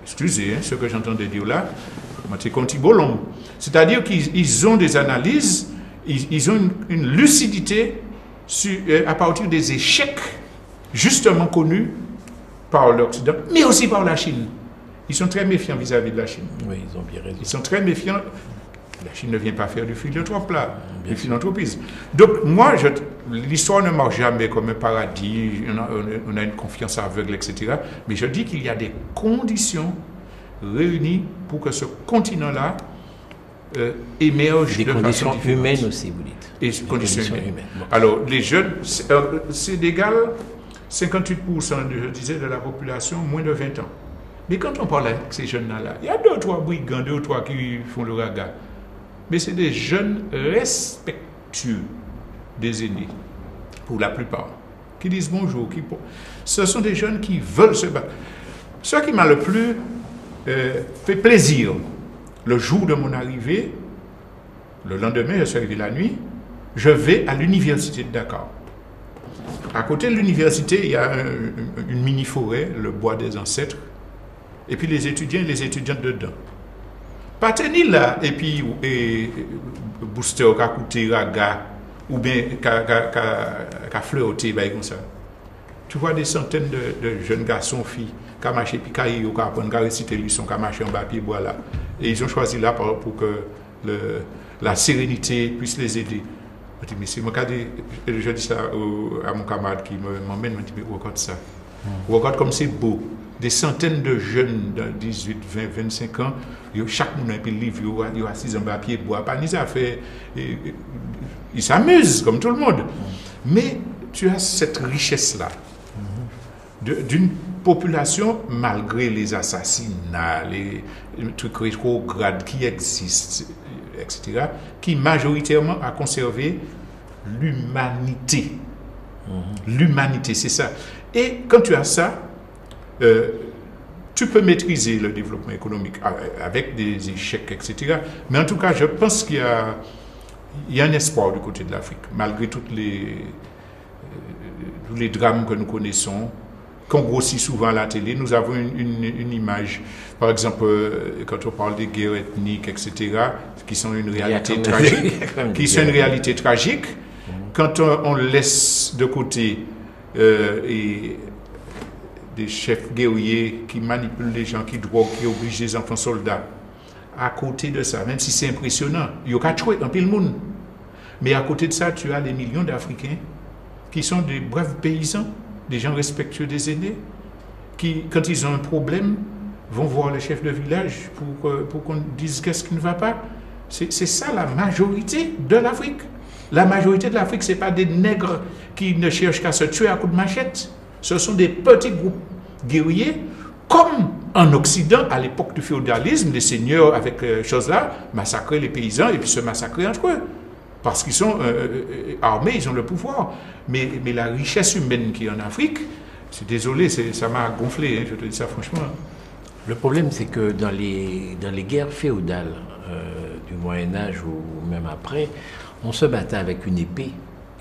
Excusez ce que j'entendais dire là. C'est-à-dire qu'ils ont des analyses, ils ont une lucidité à partir des échecs justement connus par l'Occident, mais aussi par la Chine. Ils sont très méfiants vis-à-vis de la Chine. Oui, ils ont bien raison. Ils sont très méfiants. La Chine ne vient pas faire du philanthrope là, du philanthropisme. Donc moi, l'histoire ne marche jamais comme un paradis, on a une confiance aveugle, etc. Mais je dis qu'il y a des conditions réunies pour que ce continent-là émerge des de conditions façon humaines aussi, vous dites. Et des conditions humaines. Bon. Alors, les jeunes, Sénégal, 58%, je disais, de la population, moins de 20 ans. Mais quand on parle avec ces jeunes-là, il y a 2 ou 3 brigands, 2 ou 3 qui font le raga. Mais c'est des jeunes respectueux des aînés, pour la plupart, qui disent bonjour. Ce sont des jeunes qui veulent se battre. Ce qui m'a le plus fait plaisir, le jour de mon arrivée, le lendemain, je suis arrivé la nuit, je vais à l'université de Dakar. À côté de l'université, il y a une mini-forêt, le bois des ancêtres, et puis les étudiants et les étudiantes dedans. Pas tenir là, et puis booster, qu'a coûté raga, ou bien qu'a fleuroté, comme ça. Tu vois des centaines de jeunes garçons, filles, qui ont marché, puis qui ont appris à réciter les leçons, qui ont marché en bas, pied bois là. Et ils ont choisi là pour que la sérénité puisse les aider. Je dis, mais c'est moi qui je dis ça à mon camarade qui m'emmène, me dit, mais regarde ça. Regarde comme c'est beau. Des centaines de jeunes de 18, 20, 25 ans, chaque monde a un peu de livre, ils sont assis en bas, pied bois, pas ni ça fait. Ils s'amusent comme tout le monde. Mais tu as cette richesse-là d'une population, malgré les assassinats, les trucs rétrogrades qui existent, etc., qui majoritairement a conservé l'humanité. L'humanité, c'est ça. Et quand tu as ça, tu peux maîtriser le développement économique avec des échecs, etc. Mais en tout cas, je pense qu'il y a un espoir du côté de l'Afrique, malgré tous les drames que nous connaissons, qu'on grossit souvent à la télé. Nous avons une image, par exemple, quand on parle des guerres ethniques, etc., qui sont une réalité tragique, quand on laisse de côté des chefs guerriers qui manipulent les gens, qui droguent, qui obligent les enfants soldats, à côté de ça, même si c'est impressionnant, il y a qu'à tuer un peu le monde. Mais à côté de ça, tu as les millions d'Africains qui sont des braves paysans, des gens respectueux des aînés, qui, quand ils ont un problème, vont voir le chef de village pour qu'on dise qu'est-ce qui ne va pas. C'est ça la majorité de l'Afrique. La majorité de l'Afrique, ce n'est pas des nègres qui ne cherchent qu'à se tuer à coups de machette. Ce sont des petits groupes guerriers, comme en Occident, à l'époque du féodalisme, les seigneurs, avec choses-là, massacraient les paysans et puis se massacraient entre eux. Parce qu'ils sont armés, ils ont le pouvoir. Mais la richesse humaine qui est en Afrique, c'est désolé, ça m'a gonflé, je te dis ça franchement. Le problème, c'est que dans les guerres féodales du Moyen-Âge ou même après, on se battait avec une épée.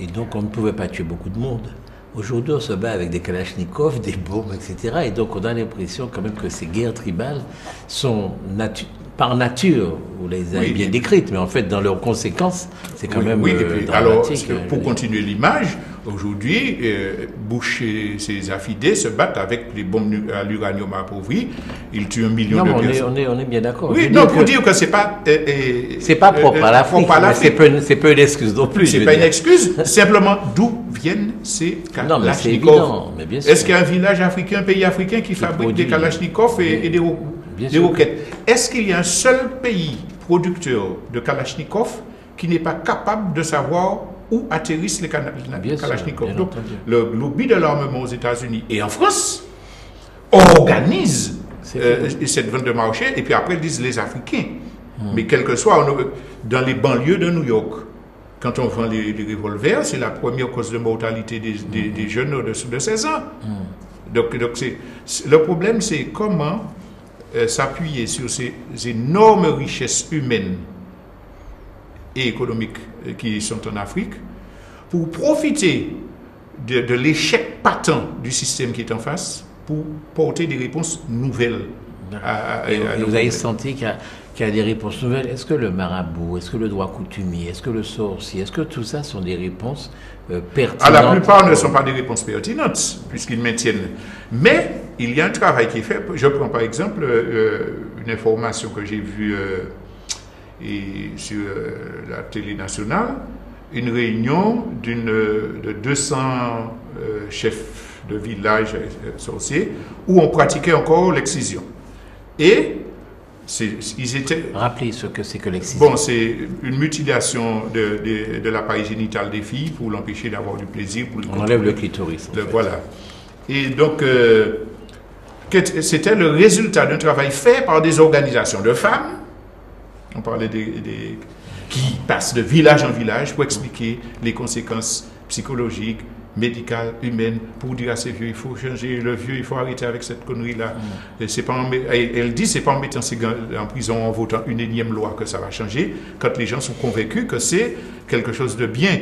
Et donc, on ne pouvait pas tuer beaucoup de monde. Aujourd'hui, on se bat avec des kalachnikovs, des bombes, etc. Et donc, on a l'impression quand même que ces guerres tribales sont par nature, vous les avez bien décrites, mais en fait, dans leurs conséquences, c'est quand même dramatique. Alors, pour continuer l'image, aujourd'hui, Bush et ses affidés se battent avec les bombes à l'uranium appauvri. Ils tuent 1 million de personnes. On est bien d'accord. Oui, non, pour dire que c'est pas... c'est pas propre à l'Afrique, c'est pas une excuse non plus. C'est pas une excuse, simplement d'où viennent ces kalachnikovs. Est-ce qu'il y a un village africain, un pays africain qui fabrique des kalachnikovs et des roquettes? Est-ce qu'il y a un seul pays producteur de kalachnikovs qui n'est pas capable de savoir où atterrissent les kalachnikovs? Donc, le lobby de l'armement aux États-Unis et en France organise cette vente de marché, et puis après ils disent les Africains. Mais quel que soit, dans les banlieues de New York, quand on vend les revolvers, c'est la première cause de mortalité des jeunes au-dessous de 16 ans. Donc le problème, c'est comment s'appuyer sur ces énormes richesses humaines et économiques qui sont en Afrique pour profiter de l'échec patent du système qui est en face pour porter des réponses nouvelles. Vous avez senti qu'il y a des réponses nouvelles. Est-ce que le marabout, est-ce que le droit coutumier, est-ce que le sorcier, est-ce que tout ça sont des réponses pertinentes? À la plupart ne sont pas des réponses pertinentes, puisqu'ils maintiennent. Mais il y a un travail qui est fait. Je prends par exemple une information que j'ai vue sur la télé nationale, une réunion de 200 chefs de village sorciers où on pratiquait encore l'excision. Et ils étaient... Rappelez ce que c'est que l'excision. Bon, c'est une mutilation de l'appareil génital des filles pour l'empêcher d'avoir du plaisir. On enlève le clitoris. Voilà. Et donc, c'était le résultat d'un travail fait par des organisations de femmes. On parlait qui passent de village en village pour expliquer les conséquences psychologiques, médicales, humaines, pour dire à ces vieux, il faut changer le vieux, il faut arrêter avec cette connerie-là. Elle dit, c'est pas en mettant ces gars en prison, en votant une énième loi que ça va changer, quand les gens sont convaincus que c'est quelque chose de bien.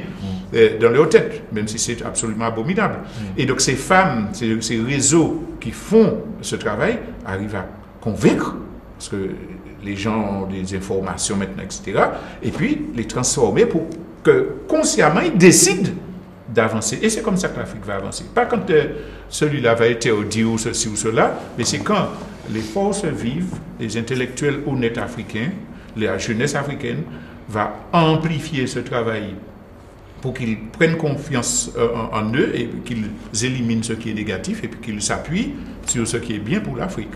dans leur tête, même si c'est absolument abominable. Et donc ces femmes, ces réseaux qui font ce travail arrivent à convaincre, parce que les gens ont des informations maintenant, etc., et puis les transformer pour que consciemment ils décident d'avancer. Et c'est comme ça que l'Afrique va avancer. Pas quand celui-là va être dit ou ceci ou cela, mais c'est quand les forces vives, les intellectuels honnêtes africains, la jeunesse africaine va amplifier ce travail pour qu'ils prennent confiance en eux et qu'ils éliminent ce qui est négatif et puis qu'ils s'appuient sur ce qui est bien pour l'Afrique.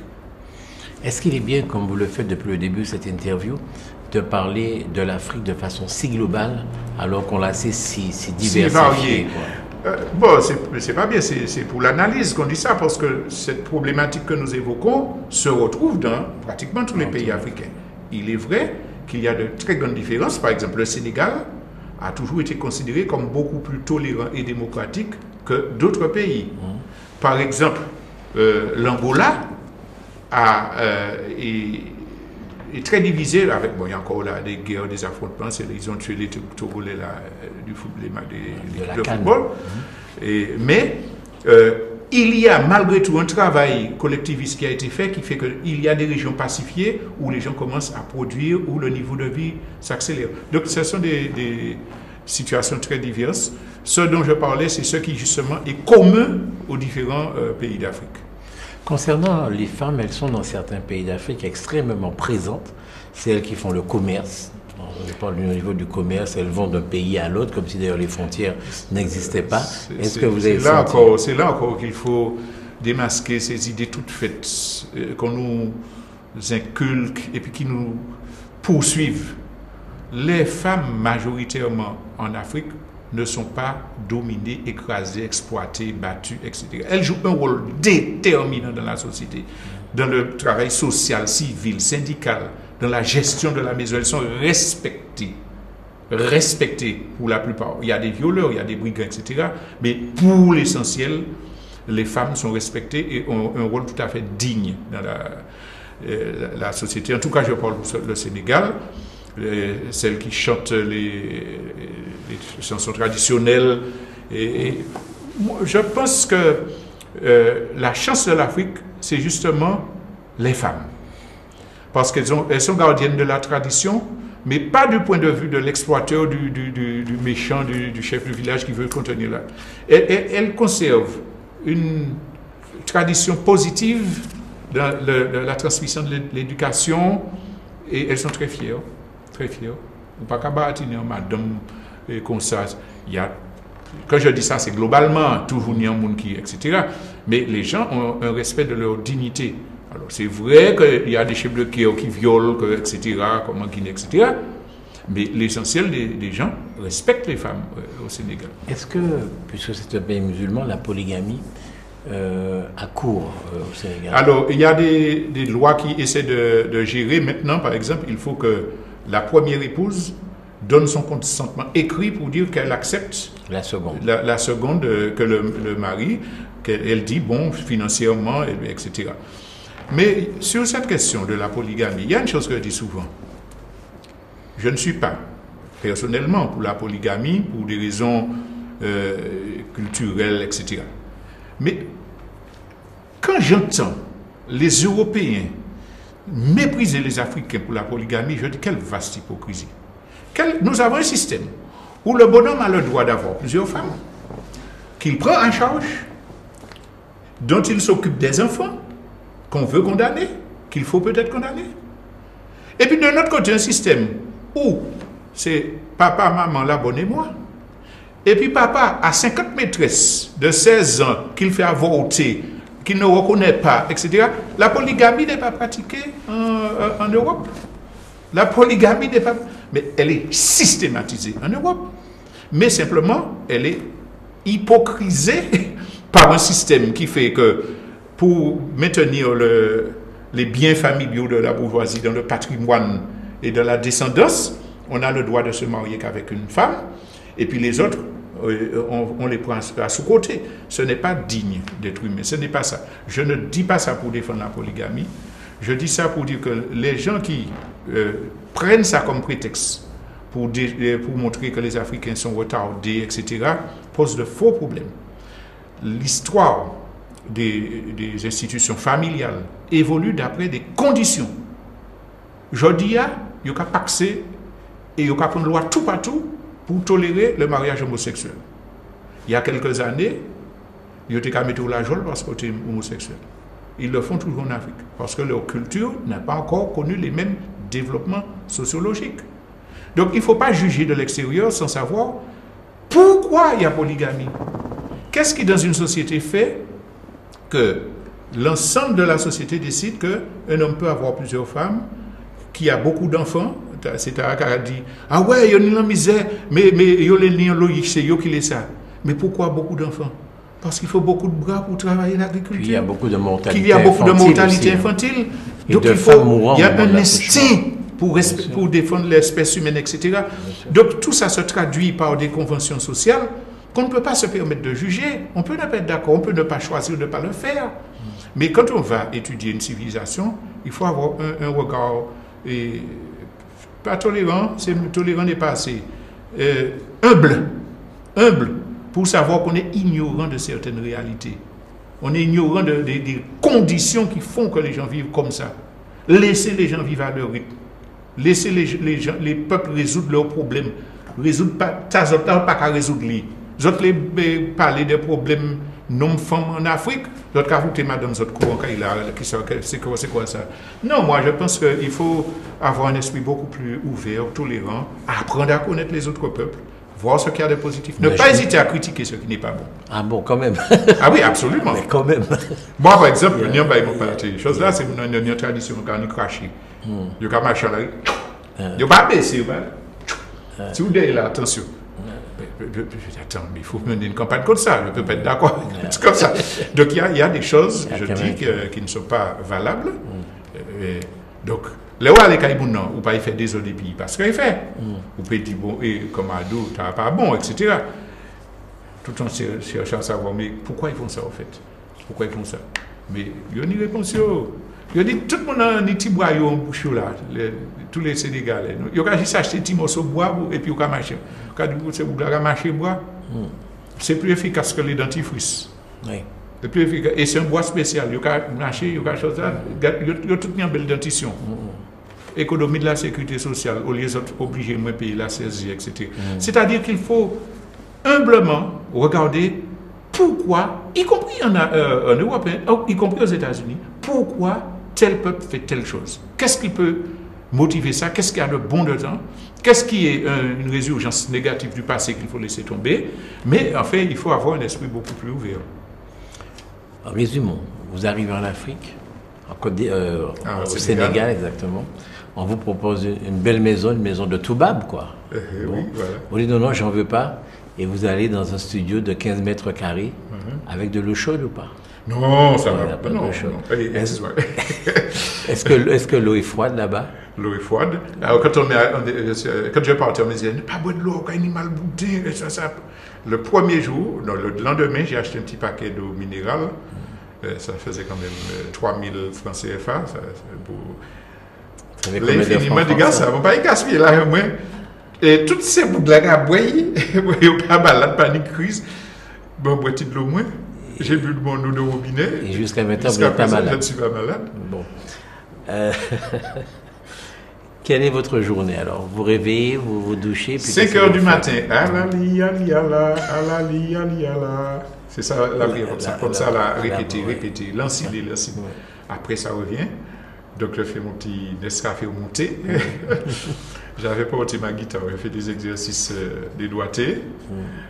Est-ce qu'il est bien, comme vous le faites depuis le début de cette interview, de parler de l'Afrique de façon si globale, alors qu'on l'a si diversifiée? Bon, c'est pas bien, c'est pour l'analyse qu'on dit ça, parce que cette problématique que nous évoquons se retrouve dans pratiquement tous les pays africains. Il est vrai qu'il y a de très grandes différences. Par exemple, le Sénégal a toujours été considéré comme beaucoup plus tolérant et démocratique que d'autres pays. Par exemple, l'Angola est très divisé avec, bon, il y a encore là des guerres, des affrontements, ils ont tué les Togolais du football. Mais il y a malgré tout un travail collectiviste qui a été fait, qui fait qu'il y a des régions pacifiées où les gens commencent à produire, où le niveau de vie s'accélère. Donc ce sont des situations très diverses. Ce dont je parlais, c'est ce qui justement est commun aux différents pays d'Afrique. Concernant les femmes, elles sont dans certains pays d'Afrique extrêmement présentes. C'est elles qui font le commerce. Je parle au niveau du commerce, elles vont d'un pays à l'autre, comme si d'ailleurs les frontières n'existaient pas. Est-ce que vous avez senti... C'est là encore qu'il faut démasquer ces idées toutes faites qu'on nous inculque et puis qui nous poursuivent. Les femmes, majoritairement en Afrique, ne sont pas dominées, écrasées, exploitées, battues, etc. Elles jouent un rôle déterminant dans la société, dans le travail social, civil, syndical, dans la gestion de la maison. Elles sont respectées pour la plupart. Il y a des violeurs, il y a des brigands, etc. Mais pour l'essentiel, les femmes sont respectées et ont un rôle tout à fait digne dans la société. En tout cas, je parle pour le Sénégal. Celles qui chantent les chansons traditionnelles. Et je pense que la chance de l'Afrique, c'est justement les femmes. Parce qu'elles sont gardiennes de la tradition, mais pas du point de vue de l'exploiteur, du méchant, du chef du village qui veut contenir là. Elles conservent une tradition positive de la transmission de l'éducation et elles sont très fières. Très fiers. Ou pas qu'à bâtir madame comme ça. Quand je dis ça, c'est globalement, toujours il y a un monde qui, etc. Mais les gens ont un respect de leur dignité. Alors c'est vrai qu'il y a des chefs de guerre qui violent, etc., comme en Guinée, etc. Mais l'essentiel des gens respectent les femmes au Sénégal. Est-ce que, puisque c'est un pays musulman, la polygamie a cours au Sénégal? Alors, il y a des lois qui essaient de gérer. Maintenant, par exemple, il faut que la première épouse donne son consentement écrit pour dire qu'elle accepte la seconde, la seconde que le mari, qu'elle dit, bon, financièrement, etc. Mais sur cette question de la polygamie, il y a une chose que je dis souvent. Je ne suis pas, personnellement, pour la polygamie, pour des raisons culturelles, etc. Mais quand j'entends les Européens mépriser les Africains pour la polygamie, je dis quelle vaste hypocrisie. Nous avons un système où le bonhomme a le droit d'avoir plusieurs femmes, qu'il prend en charge, dont il s'occupe des enfants, qu'on veut condamner, qu'il faut peut-être condamner. Et puis de notre côté, un système où c'est papa, maman, la bonne et moi. Et puis papa a 50 maîtresses de 16 ans qu'il fait avorter, qu'il ne reconnaît pas, etc. La polygamie n'est pas pratiquée en Europe. La polygamie n'est pas... Mais elle est systématisée en Europe. Mais simplement, elle est hypocrisée par un système qui fait que pour maintenir les biens familiaux de la bourgeoisie dans le patrimoine et dans la descendance, on a le droit de se marier qu'avec une femme, et puis les autres, on les prend à sous-côté. Ce n'est pas digne d'être humain, ce n'est pas ça. Je ne dis pas ça pour défendre la polygamie, je dis ça pour dire que les gens qui prennent ça comme prétexte pour montrer que les Africains sont retardés, etc., pose de faux problèmes. L'histoire des institutions familiales évolue d'après des conditions. Aujourd'hui, il n'y a pas accès et il n'y a pas prendre loi tout partout pour tolérer le mariage homosexuel. Il y a quelques années, ils ont qu'à mettre la joie parce qu'ils sont homosexuels. Ils le font toujours en Afrique parce que leur culture n'a pas encore connu les mêmes développements sociologiques. Donc il ne faut pas juger de l'extérieur sans savoir pourquoi il y a polygamie. Qu'est-ce qui dans une société fait que l'ensemble de la société décide qu'un homme peut avoir plusieurs femmes, qui a beaucoup d'enfants. C'est à qui a dit ah ouais, il y a une misère, mais il y a les liens logiques, c'est eux qui les ça. Mais pourquoi beaucoup d'enfants? Parce qu'il faut beaucoup de bras pour travailler l'agriculture. Il y a beaucoup de mortalité il y a beaucoup de mortalité infantile. Donc il y a un instinct pour défendre l'espèce humaine, etc. Donc tout ça se traduit par des conventions sociales qu'on ne peut pas se permettre de juger. On peut ne pas être d'accord, on peut ne pas choisir de ne pas le faire. Mais quand on va étudier une civilisation, il faut avoir un regard pas tolérant, tolérant n'est pas assez, humble, pour savoir qu'on est ignorant de certaines réalités. On est ignorant des conditions qui font que les gens vivent comme ça. Laissez les gens vivre à leur rythme. Laissez les peuples résoudre leurs problèmes. Résoudre pas, pas qu'à résoudre les. Vous allez parler des problèmes non-femmes en Afrique. Vous allez ajouter madame votre courant c'est quoi ça? Non, moi je pense qu'il faut avoir un esprit beaucoup plus ouvert, tolérant, apprendre à connaître les autres peuples, voir ce qu'il y a de positif. Ne pas hésiter à critiquer ce qui n'est pas bon. Ah bon, quand même. Ah oui, absolument. Mais quand même. Moi, par exemple, il y a une chose là, c'est une tradition quand on crache. Il y a marché là. Il n'y a pas baissé. Si vous dites là, attention. Attends, mais il faut mener une campagne comme ça. Je ne peux pas être d'accord. C'est comme ça. Donc il y a des choses, je dis, qui ne sont pas valables. Donc, les rois, les caïbons, non, ou pas y faire des autres pays parce qu'il fait. Ou peut dire, bon, et comme ado, tu n'as pas bon, etc. Tout le temps, cherchant à savoir, mais pourquoi ils font ça, en fait? Pourquoi ils font ça? Mais il y a une réponse. Il dit, tout le monde a un petit bois en bouche là, tous les Sénégalais. Il y a juste acheter un petit morceau de bois et puis il y a marché. C'est plus efficace que les dentifrices. Oui. C'est plus efficace. Et c'est un bois spécial. Il y a marché, il y a chose là. Il y a toute une belle dentition. Économie de la sécurité sociale, au lieu d'être obligé de payer la saisie, etc. C'est-à-dire qu'il faut humblement regarder pourquoi, y compris en Europe, y compris aux États-Unis, pourquoi tel peuple fait telle chose. Qu'est-ce qui peut motiver ça? Qu'est-ce qu'il y a de bon dedans? Qu'est-ce qui est une résurgence négative du passé qu'il faut laisser tomber? Mais en fait, il faut avoir un esprit beaucoup plus ouvert. Résumons. Vous arrivez en Afrique, au Sénégal exactement. On vous propose une belle maison, une maison de Toubab, quoi. Oui, voilà. Vous dites non, j'en veux pas. Et vous allez dans un studio de 15 mètres carrés avec de l'eau chaude ou pas? Non, ça va pas. Non. Est-ce que l'eau est froide là-bas? L'eau est froide. Alors, quand je partais, on me disait, pas boire de l'eau, quand il est mal boudin. Le premier jour, le lendemain, j'ai acheté un petit paquet d'eau minérale. Ça faisait quand même 3000 francs CFA. L'infiniment de gaz, ça ne va pas y gaspiller là, moi. Et toutes ces boucles-là, à boire, il n'y a pas malade, panique, crise. Bon, boire de l'eau moins. J'ai bu de mon eau de robinet. Et jusqu'à maintenant, vous n'êtes pas malade. Je ne suis pas malade. Bon. Quelle est votre journée alors? Vous réveillez, vous vous douchez. 5 heures du matin. Alali, aliala, alali, aliala. C'est ça la prière, comme ça, répéter, l'ensiler. Après, ça revient. Donc, je fais mon petit Nescafé au monté. J'avais porté ma guitare, je fais des exercices des doigtés.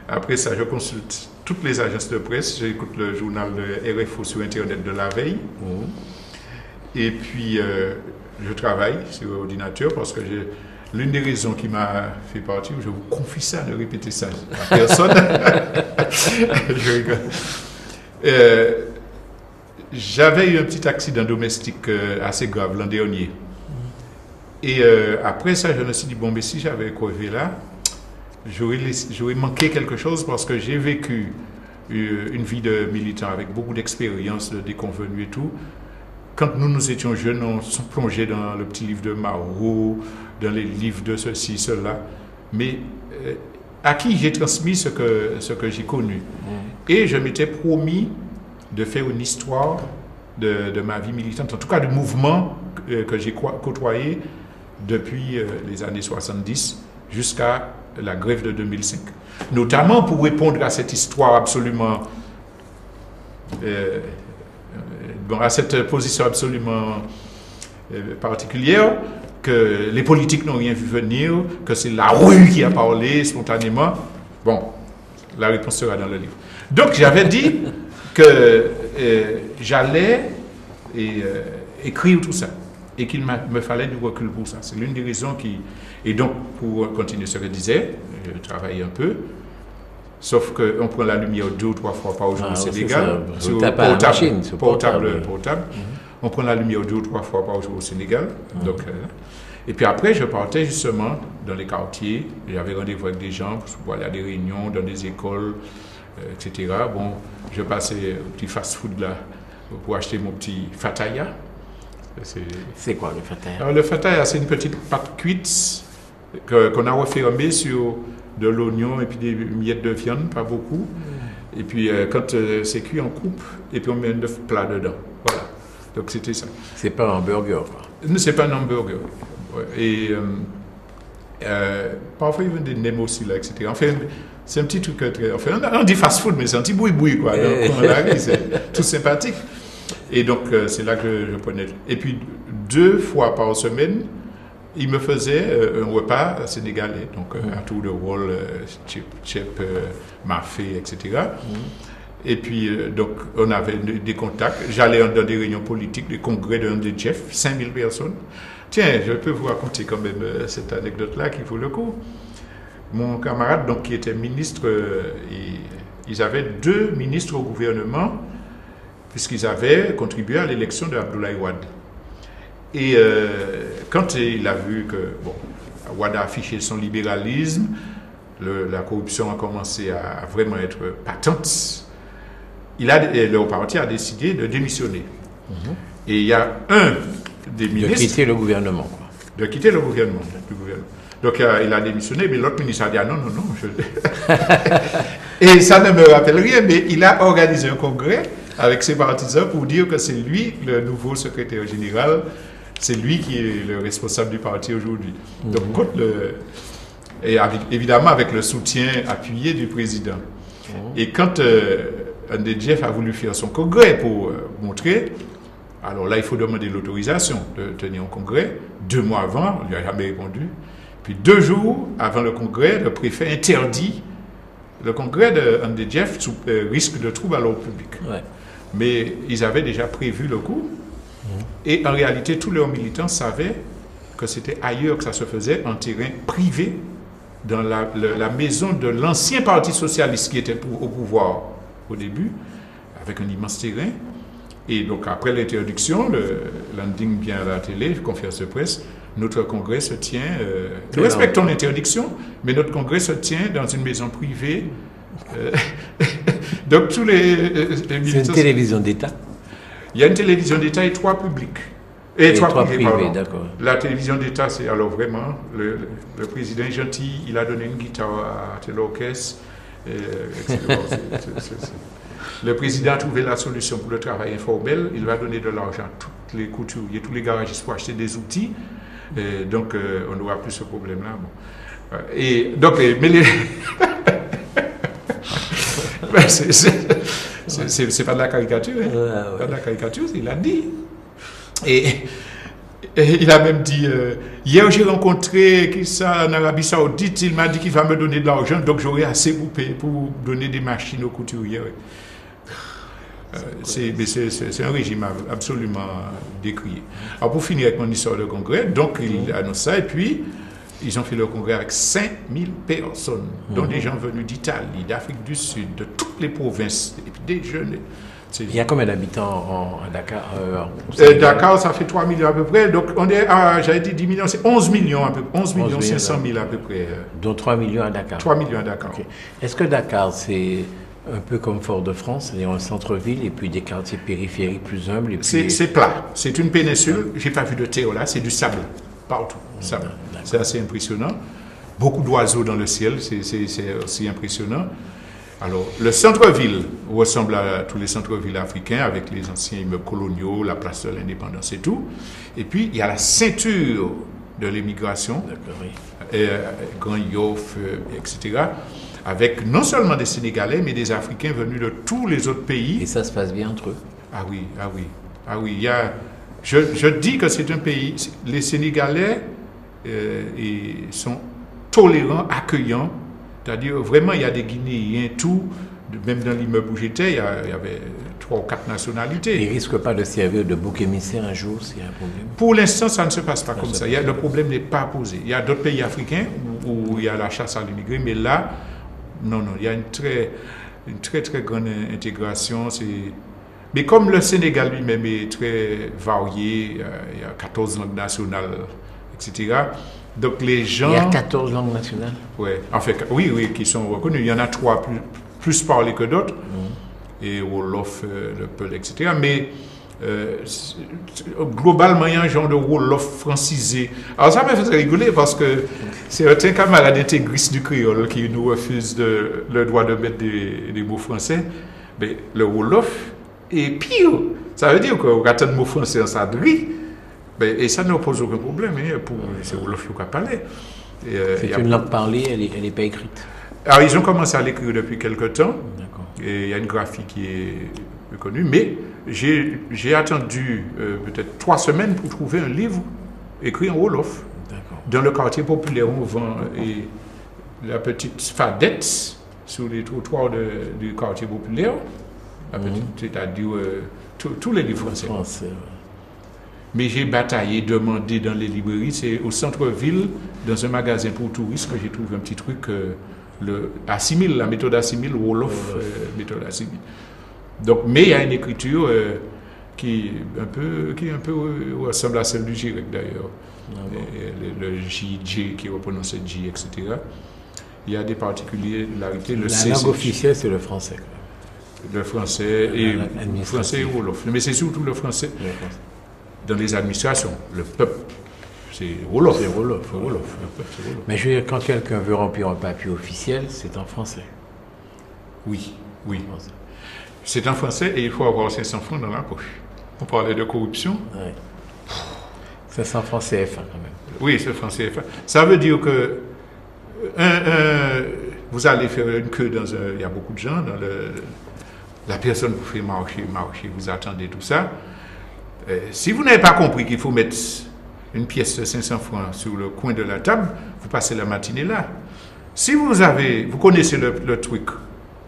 Après ça, je consulte toutes les agences de presse. J'écoute le journal de RFO sur Internet de la veille. Et puis, je travaille sur l'ordinateur parce que l'une des raisons qui m'a fait partir, je vous confie ça, ne répétez ça à personne. Je rigole. J'avais eu un petit accident domestique assez grave l'an dernier. Et après ça, je me suis dit, bon, mais si j'avais crevé là, j'aurais manqué quelque chose parce que j'ai vécu une vie de militant avec beaucoup d'expérience, de déconvenus et tout. Quand nous étions jeunes, on se plongeait dans le petit livre de Mao, dans les livres de ceci, cela. mais à qui j'ai transmis ce que j'ai connu. Et je m'étais promis de faire une histoire de ma vie militante, en tout cas du mouvement que j'ai côtoyé depuis les années 70 jusqu'à la grève de 2005. Notamment pour répondre à cette histoire absolument... à cette position absolument particulière, que les politiques n'ont rien vu venir, que c'est la rue qui a parlé spontanément. Bon, la réponse sera dans le livre. Donc j'avais dit que j'allais écrire tout ça et qu'il me fallait du recul pour ça. C'est l'une des raisons qui... Et donc, pour continuer ce que je disais, je travaillais un peu, sauf qu'on prend la lumière 2 ou 3 fois par jour au Sénégal, portable. On prend la lumière 2 ou 3 fois par jour au Sénégal. Donc, et puis après, je partais justement dans les quartiers. J'avais rendez-vous avec des gens pour aller à des réunions, dans des écoles, etc. Bon, je passais au petit fast-food là pour acheter mon petit fataya. C'est quoi le fataya? Alors, le fataya, c'est une petite pâte cuite qu'on a refermée sur de l'oignon et puis des miettes de viande, pas beaucoup. Et puis, quand c'est cuit, on coupe et puis on met un œuf plat dedans. Voilà. Donc, c'était ça. C'est pas un burger, quoi. Non, c'est pas un hamburger. Et parfois, il y a des nems aussi, là, etc. Enfin, c'est un petit truc très... Enfin, on dit fast-food, mais c'est un petit boui-boui, quoi. Donc, on arrive, c'est tout sympathique. Et donc, c'est là que je prenais. Et puis, 2 fois par semaine, il me faisait un repas sénégalais. Donc, à tour de rôle, chip, mafé, etc. Et puis, donc, on avait des contacts. J'allais dans des réunions politiques, des congrès de Jeff, 5000 personnes. Tiens, je peux vous raconter quand même cette anecdote-là qui vaut le coup. Mon camarade, donc, qui était ministre, ils avaient 2 ministres au gouvernement, puisqu'ils avaient contribué à l'élection de Abdoulaye Wade. Et quand il a vu que Wade a affiché son libéralisme, la corruption a commencé à vraiment être patente, le parti a décidé de démissionner. Et il y a un des ministres... De quitter le gouvernement. Quoi. De quitter le gouvernement. Donc il a démissionné, mais l'autre ministre a dit non. Et ça ne me rappelle rien, mais il a organisé un congrès avec ses partisans pour dire que c'est lui le nouveau secrétaire général, c'est lui qui est le responsable du parti aujourd'hui. Donc, évidemment avec le soutien appuyé du président. Et quand André Jeff a voulu faire son congrès pour montrer, alors là, il faut demander l'autorisation de tenir un congrès. 2 mois avant, on ne lui a jamais répondu. Puis 2 jours avant le congrès, le préfet interdit le congrès d'André Jeff sous risque de trouble à l'ordre public. Ouais. Mais ils avaient déjà prévu le coup. Et en réalité, tous leurs militants savaient que c'était ailleurs que ça se faisait, en terrain privé, dans la maison de l'ancien parti socialiste qui était au pouvoir au début, avec un immense terrain. Et donc, après l'interdiction, le landing vient à la télé, conférence de presse, notre congrès se tient... nous respectons l'interdiction, mais notre congrès se tient dans une maison privée. Donc, tous les militants... C'est une télévision d'État? Il y a une télévision d'État et 3 publics. Et 3 privés, d'accord. La télévision d'État, c'est alors vraiment... Le président est gentil, il a donné une guitare à tel orchestre. Le président a trouvé la solution pour le travail informel. Il va donner de l'argent à tous les couturiers, tous les garagistes pour acheter des outils. Donc, on n'aura plus ce problème-là. Bon. Et donc, mais les... c'est pas de la caricature. Hein? Pas de la caricature, il a dit. Et il a même dit, hier j'ai rencontré ça en Arabie Saoudite, il m'a dit qu'il va me donner de l'argent, donc j'aurai assez pour payer, pour donner des machines aux couturiers. C'est un régime absolument décrié. Alors pour finir avec mon histoire de congrès, donc il annonce ça, et puis ils ont fait le congrès avec 5000 personnes, dont des gens venus d'Italie, d'Afrique du Sud, de toutes les provinces, et puis des jeunes. Il y a combien d'habitants à Dakar Dakar, ça fait 3 millions à peu près. Donc, on est à, j'avais dit 10 millions, c'est 11 millions à peu près. 11 millions 500 000 à peu près. Dont 3 millions à Dakar. 3 millions à Dakar. Okay. Est-ce que Dakar, c'est un peu comme Fort-de-France, c'est-à-dire un centre-ville et puis des quartiers périphériques plus humbles? C'est plat. C'est une péninsule. Je n'ai pas vu de terre là, c'est du sable. Partout. Sable. C'est assez impressionnant. beaucoup d'oiseaux dans le ciel, c'est aussi impressionnant. Alors, le centre-ville ressemble à tous les centres-villes africains avec les anciens immeubles coloniaux, la place de l'indépendance et tout. Et puis, il y a la ceinture de l'émigration, Grand Yoff, etc., avec non seulement des Sénégalais, mais des Africains venus de tous les autres pays. Et ça se passe bien entre eux? Ah oui, ah oui, ah oui. Je dis que c'est un pays, les Sénégalais sont tolérants, accueillants. C'est-à-dire, vraiment, il y a des Guinéens, tout. Même dans l'immeuble où j'étais, il y avait 3 ou 4 nationalités. Ils ne risquent pas de servir de bouc émissaire un jour s'il y a un problème? Pour l'instant, ça ne se passe pas comme ça. Le problème n'est pas posé. Il y a d'autres pays africains où il y a la chasse à l'immigré, mais là, non, il y a une très grande intégration. Mais comme le Sénégal lui-même est très varié, il y a 14 langues nationales, etc. Donc les gens... Il y a 14 langues nationales? Ouais. En fait, oui, qui sont reconnues. Il y en a 3 plus parlées que d'autres. Et Wolof, le Peul, etc. Mais globalement, il y a un genre de Wolof francisé. Alors ça m'a fait rigoler parce que c'est un camarade intégriste du créole qui nous refuse le droit de mettre des mots français. Mais le Wolof est pire. Ça veut dire qu'on a tant de mots français en sadri. Et ça ne pose aucun problème. C'est Wolof qui parle. C'est une langue parlée, elle n'est pas écrite. Alors, ils ont commencé à l'écrire depuis quelque temps. D'accord. Et il y a une graphie qui est connue. Mais j'ai attendu peut-être 3 semaines pour trouver un livre écrit en Wolof. D'accord. Dans le quartier populaire, on vend la petite fadette sur les trottoirs du quartier populaire. C'est-à-dire tous les livres français. Mais j'ai bataillé, demandé dans les librairies. C'est au centre-ville, dans un magasin pour touristes, que j'ai trouvé un petit truc, la méthode Assimil, Wolof, méthode Assimil. Donc, mais il y a une écriture qui un peu ressemble à celle du Jirek d'ailleurs. Le J qui reprononce J, etc. Il y a des particularités. La langue officielle, c'est le français. Le français et Wolof. Mais c'est surtout le français. Dans les administrations, le peuple, c'est Wolof. C'est Wolof. Mais je veux dire, quand quelqu'un veut remplir un papier officiel, c'est en français. Oui. C'est en français et il faut avoir 500 francs dans la poche. On parlait de corruption. Oui. 500 francs CFA quand même. Oui, c'est francs CFA. Ça veut dire que vous allez faire une queue il y a beaucoup de gens, la personne vous fait marcher, vous attendez tout ça. Si vous n'avez pas compris qu'il faut mettre une pièce de 500 francs sur le coin de la table, vous passez la matinée là. Si vous connaissez le truc,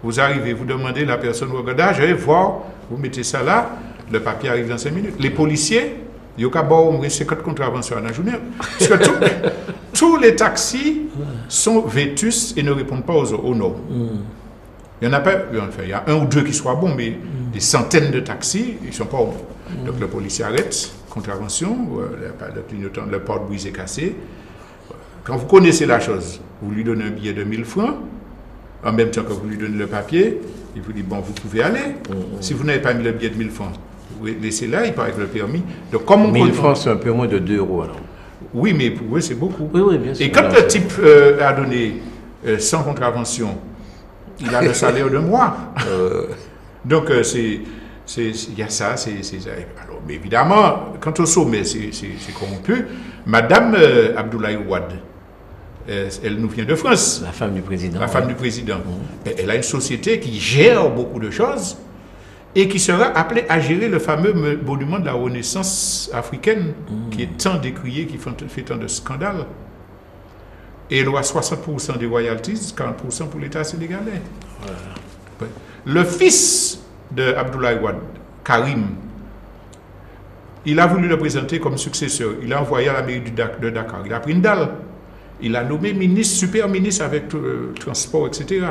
vous arrivez, vous demandez, la personne vous regarde, je vais voir, vous mettez ça là, le papier arrive dans 5 minutes. Les policiers, il y a 50 contraventions à la journée. Parce que tous les taxis sont vétustes et ne répondent pas aux normes. Il y en a pas, il y a 1 ou 2 qui soient bons, mais des centaines de taxis, ils ne sont pas bons. Donc le policier arrête, contravention, le porte brisé, cassé. Quand vous connaissez la chose, vous lui donnez un billet de 1000 francs, en même temps que vous lui donnez le papier, il vous dit, bon, vous pouvez aller. Si vous n'avez pas mis le billet de 1000 francs, vous laissez là, il paraît que le permis. Donc, 1000 francs, c'est un peu moins de 2 euros alors. Oui, mais pour eux, c'est beaucoup. Oui, bien sûr. Et quand le type a donné sans contravention, il a le salaire de mois. Donc, il y a ça. Alors, mais évidemment, quant au sommet, c'est corrompu. Madame Abdoulaye Wade, elle nous vient de France. La femme du président. Elle a une société qui gère beaucoup de choses et qui sera appelée à gérer le fameux monument de la Renaissance africaine qui est tant décrié, qui fait tant de scandales. Et elle aura 60% des royalties, 40% pour l'État sénégalais. Voilà. Le fils de Abdoulaye Wade, Karim, il a voulu le présenter comme successeur. Il a envoyé à la mairie de Dakar. Il a pris une dalle. Il a nommé ministre, super ministre avec transport, etc.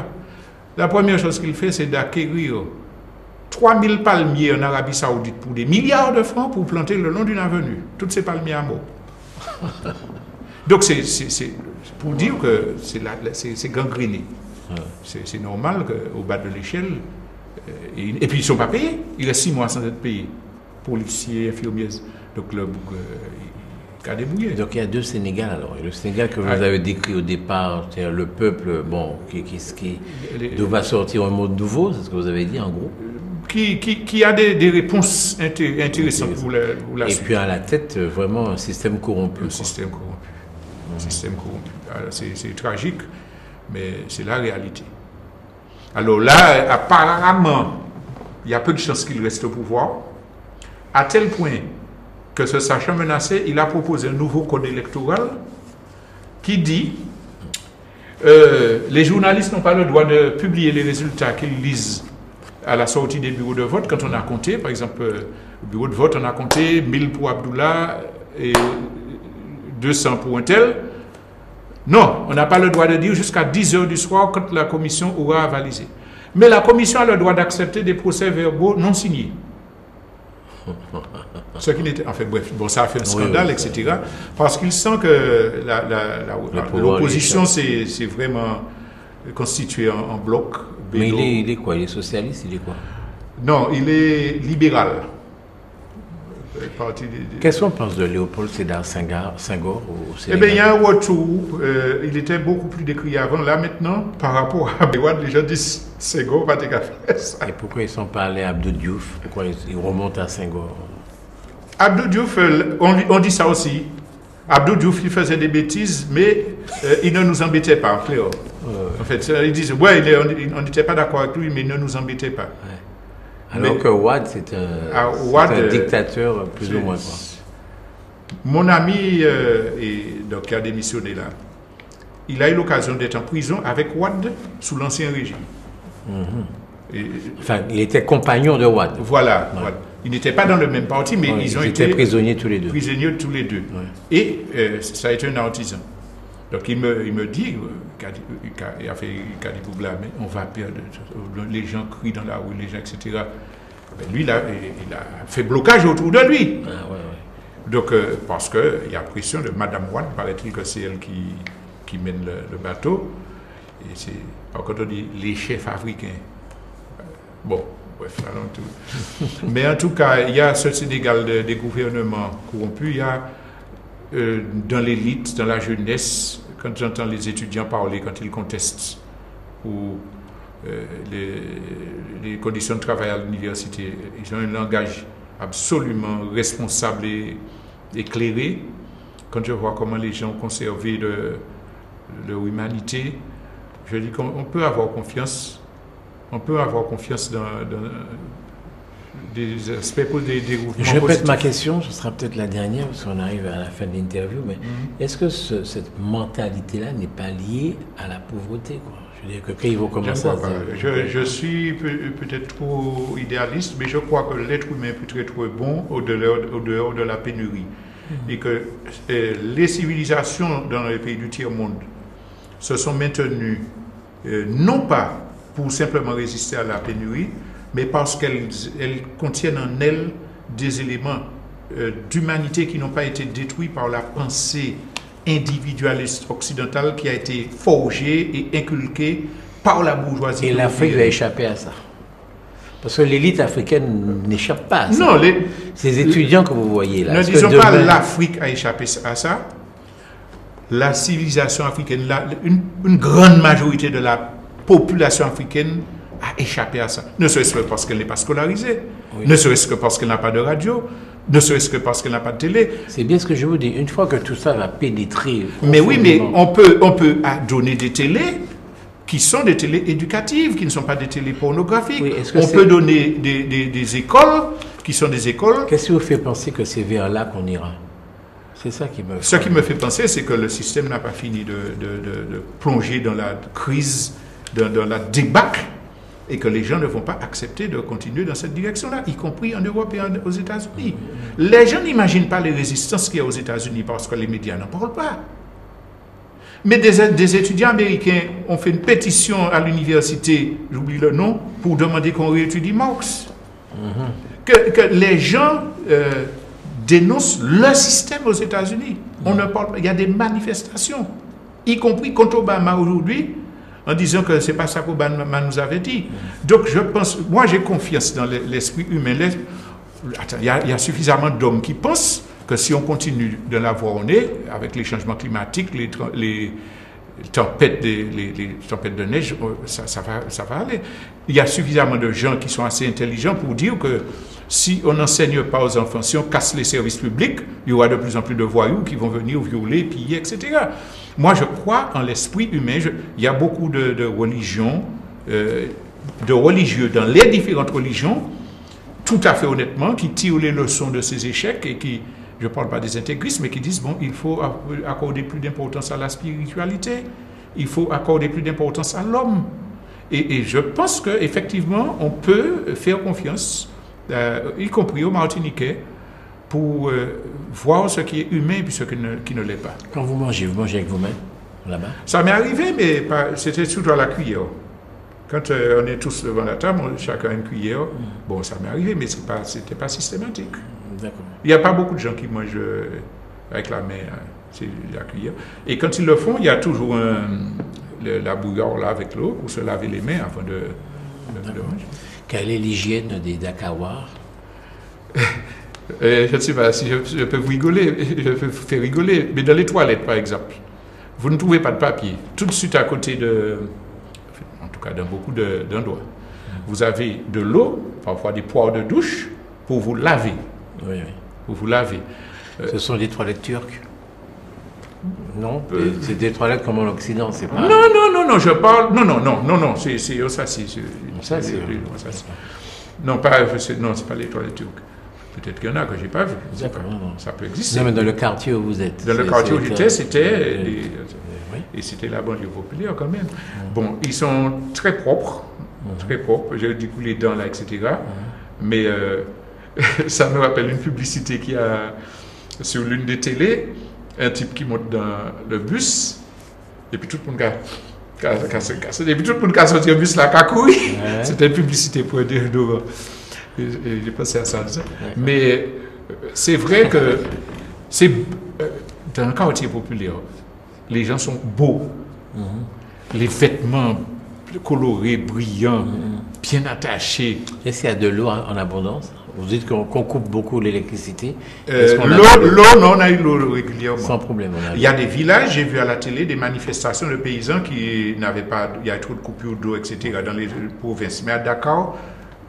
La première chose qu'il fait, c'est d'acquérir 3000 palmiers en Arabie Saoudite pour des milliards de francs pour planter le long d'une avenue. Toutes ces palmiers à mort. Donc, c'est pour dire que c'est gangréné. C'est normal qu'au bas de l'échelle. Et puis, ils ne sont pas payés. Il reste 6 mois sans être payés. Policiers, infirmiers. Donc, qu'à débrouiller. Donc il y a deux Sénégal alors. Le Sénégal que vous avez décrit au départ, c'est-à-dire le peuple, bon, d'où va sortir un mode nouveau, c'est ce que vous avez dit en gros. Qui a des réponses intéressantes pour la Et suite. puis à la tête, vraiment un système corrompu. Un système corrompu. Un système corrompu. Alors, c'est tragique, mais c'est la réalité. Alors là, apparemment, il y a peu de chances qu'il reste au pouvoir, à tel point que se sachant menacé, il a proposé un nouveau code électoral qui dit les journalistes n'ont pas le droit de publier les résultats qu'ils lisent à la sortie des bureaux de vote. Quand on a compté, par exemple, au bureau de vote, on a compté 1000 pour Abdullah et 200 pour un tel. Non, on n'a pas le droit de dire jusqu'à 10 heures du soir quand la commission aura avalisé. Mais la commission a le droit d'accepter des procès-verbaux non signés. Ce qui n'était, enfin bref, bon, ça a fait un scandale, etc. Parce qu'il sent que l'opposition s'est vraiment constituée en bloc. Mais il est quoi? Il est socialiste? Il est quoi? Non, il est libéral. Qu'est-ce qu'on pense de Léopold Sédar Senghor au Sénégal? Eh bien, il y a un retour. Il était beaucoup plus décrié avant. Là, maintenant, par rapport à Béouad, les gens disent Senghor, pas de faire ça. Et pourquoi ils sont pas allés à Abdou Diouf? Pourquoi ils remontent à Senghor? Abdou Diouf, on dit ça aussi. Abdou Diouf, il faisait des bêtises, mais il ne nous embêtait pas, en clair. En fait, ils disent, ouais, on n'était pas d'accord avec lui, mais il ne nous embêtait pas. Ouais. Alors que Wade, c'est un dictateur plus ou moins. Quoi. Mon ami, donc, qui a démissionné là, il a eu l'occasion d'être en prison avec Wade sous l'Ancien Régime. Enfin, il était compagnon de Wade. Voilà. Ouais. Wade. Ils n'étaient pas dans le même parti, mais ils ont été prisonniers tous les deux. Prisonniers tous les deux. Ouais. Et ça a été un artisan. Donc il me dit, il a fait Kadibougla, mais on va perdre, les gens crient dans la rue, les gens, etc. Ben lui, il a fait blocage autour de lui. Ah, ouais. Donc, parce qu'il y a pression de Madame Wade, paraît-il que c'est elle qui mène le bateau. Et c'est, quand on dit les chefs africains, bon, bref, allons tout. Mais en tout cas, il y a ce Sénégal des gouvernements corrompus, il y a dans l'élite, dans la jeunesse, quand j'entends les étudiants parler, quand ils contestent ou les conditions de travail à l'université, ils ont un langage absolument responsable et éclairé. Quand je vois comment les gens ont conservé leur humanité, je dis qu'on peut avoir confiance. On peut avoir confiance dans des aspects pour des groupements. Je répète ma question, ce sera peut-être la dernière, parce qu'on arrive à la fin de l'interview, mais est-ce que cette mentalité-là n'est pas liée à la pauvreté, quoi? Je veux dire que quand ils vont commencer à je suis peut-être trop idéaliste, mais je crois que l'être humain peut être bon au dehors de la pénurie. Et que les civilisations dans les pays du tiers-monde se sont maintenues, non pas pour simplement résister à la pénurie, mais parce qu'elles contiennent en elles des éléments d'humanité qui n'ont pas été détruits par la pensée individualiste occidentale qui a été forgée et inculquée par la bourgeoisie. Et l'Afrique va échapper à ça. Parce que l'élite africaine n'échappe pas à ça. Non, ces étudiants que vous voyez là. Ne disons pas l'Afrique a échappé à ça. La civilisation africaine, une grande majorité de la population africaine a échappé à ça. Ne serait-ce que parce qu'elle n'est pas scolarisée, ne serait-ce que parce qu'elle n'a pas de radio, ne serait-ce que parce qu'elle n'a pas de télé. C'est bien ce que je vous dis. Une fois que tout ça va pénétrer... Mais oui, mais on peut donner des télés qui sont des télés éducatives, qui ne sont pas des télés pornographiques. Oui, on peut donner des écoles qui sont des écoles... Qu'est-ce qui vous fait penser que c'est vers là qu'on ira? C'est ça qui me... Ce qui me fait penser, c'est que le système n'a pas fini de plonger dans la crise, dans la débâcle, et que les gens ne vont pas accepter de continuer dans cette direction-là, y compris en Europe et aux États-Unis. Les gens n'imaginent pas les résistances qu'il y a aux États-Unis parce que les médias n'en parlent pas. Mais des étudiants américains ont fait une pétition à l'université, j'oublie le nom, pour demander qu'on réétudie Marx. Que les gens dénoncent le système aux États-Unis. On ne parle pas. Il y a des manifestations, y compris contre Obama aujourd'hui, en disant que ce n'est pas ça qu'Obama nous avait dit. Donc je pense, moi j'ai confiance dans l'esprit humain. Il y a suffisamment d'hommes qui pensent que si on continue de la voie où on est, avec les changements climatiques, les tempêtes, les tempêtes de neige, ça va aller. Il y a suffisamment de gens qui sont assez intelligents pour dire que si on n'enseigne pas aux enfants, si on casse les services publics, il y aura de plus en plus de voyous qui vont venir violer, piller, etc. Moi, je crois en l'esprit humain. Il y a beaucoup de religions, de religieux dans les différentes religions, tout à fait honnêtement, qui tirent les leçons de ces échecs et qui, je ne parle pas des intégristes, mais qui disent, bon, il faut accorder plus d'importance à la spiritualité, il faut accorder plus d'importance à l'homme. Et je pense qu'effectivement, on peut faire confiance, y compris aux Martiniquais, pour voir ce qui est humain et puis ce qui ne l'est pas. Quand vous mangez avec vos mains, là-bas? Ça m'est arrivé, mais c'était surtout à la cuillère. Quand on est tous devant la table, chacun a une cuillère. Bon, ça m'est arrivé, mais c'était pas systématique. D'accord. Il n'y a pas beaucoup de gens qui mangent avec la main, c'est la cuillère. Et quand ils le font, il y a toujours la bouilloire là avec l'eau pour se laver les mains avant de manger. Quelle est l'hygiène des Dakarois? Je ne sais pas si je peux vous rigoler, je peux vous faire rigoler, mais dans les toilettes, par exemple, vous ne trouvez pas de papier. Tout de suite à côté en tout cas dans beaucoup d'endroits, vous avez de l'eau, parfois des poires de douche, pour vous laver. Oui. Pour vous laver. Ce sont des toilettes turques? Non, c'est des toilettes comme en Occident, c'est pas... Non, je parle... Non, c'est Ossassi. Non, c'est pas les toilettes turques. Peut-être qu'il y en a que je n'ai pas vu. Ça peut exister. Non, mais dans le quartier où vous êtes. Dans le quartier où j'étais, c'était... Et c'était la banlieue populaire quand même. Bon, ils sont très propres. Très propres. J'ai du coup les dents là, etc. Mais ça me rappelle une publicité qu'il y a sur l'une des télés. Un type qui monte dans le bus. Et puis tout le monde et puis tout le monde a sorti un bus là, cacouille. C'était une publicité pour un déodorant. J'ai pensé à ça. Mais c'est vrai que dans le quartier populaire, les gens sont beaux. Les vêtements colorés, brillants, bien attachés. Est-ce qu'il y a de l'eau en abondance? Vous dites qu'on coupe beaucoup l'électricité. L'eau, non, on a eu l'eau régulièrement. Sans problème. Il y a des villages, j'ai vu à la télé des manifestations de paysans qui n'avaient pas... Il y a trop de coupures d'eau, etc. dans les provinces. Mais à Dakar,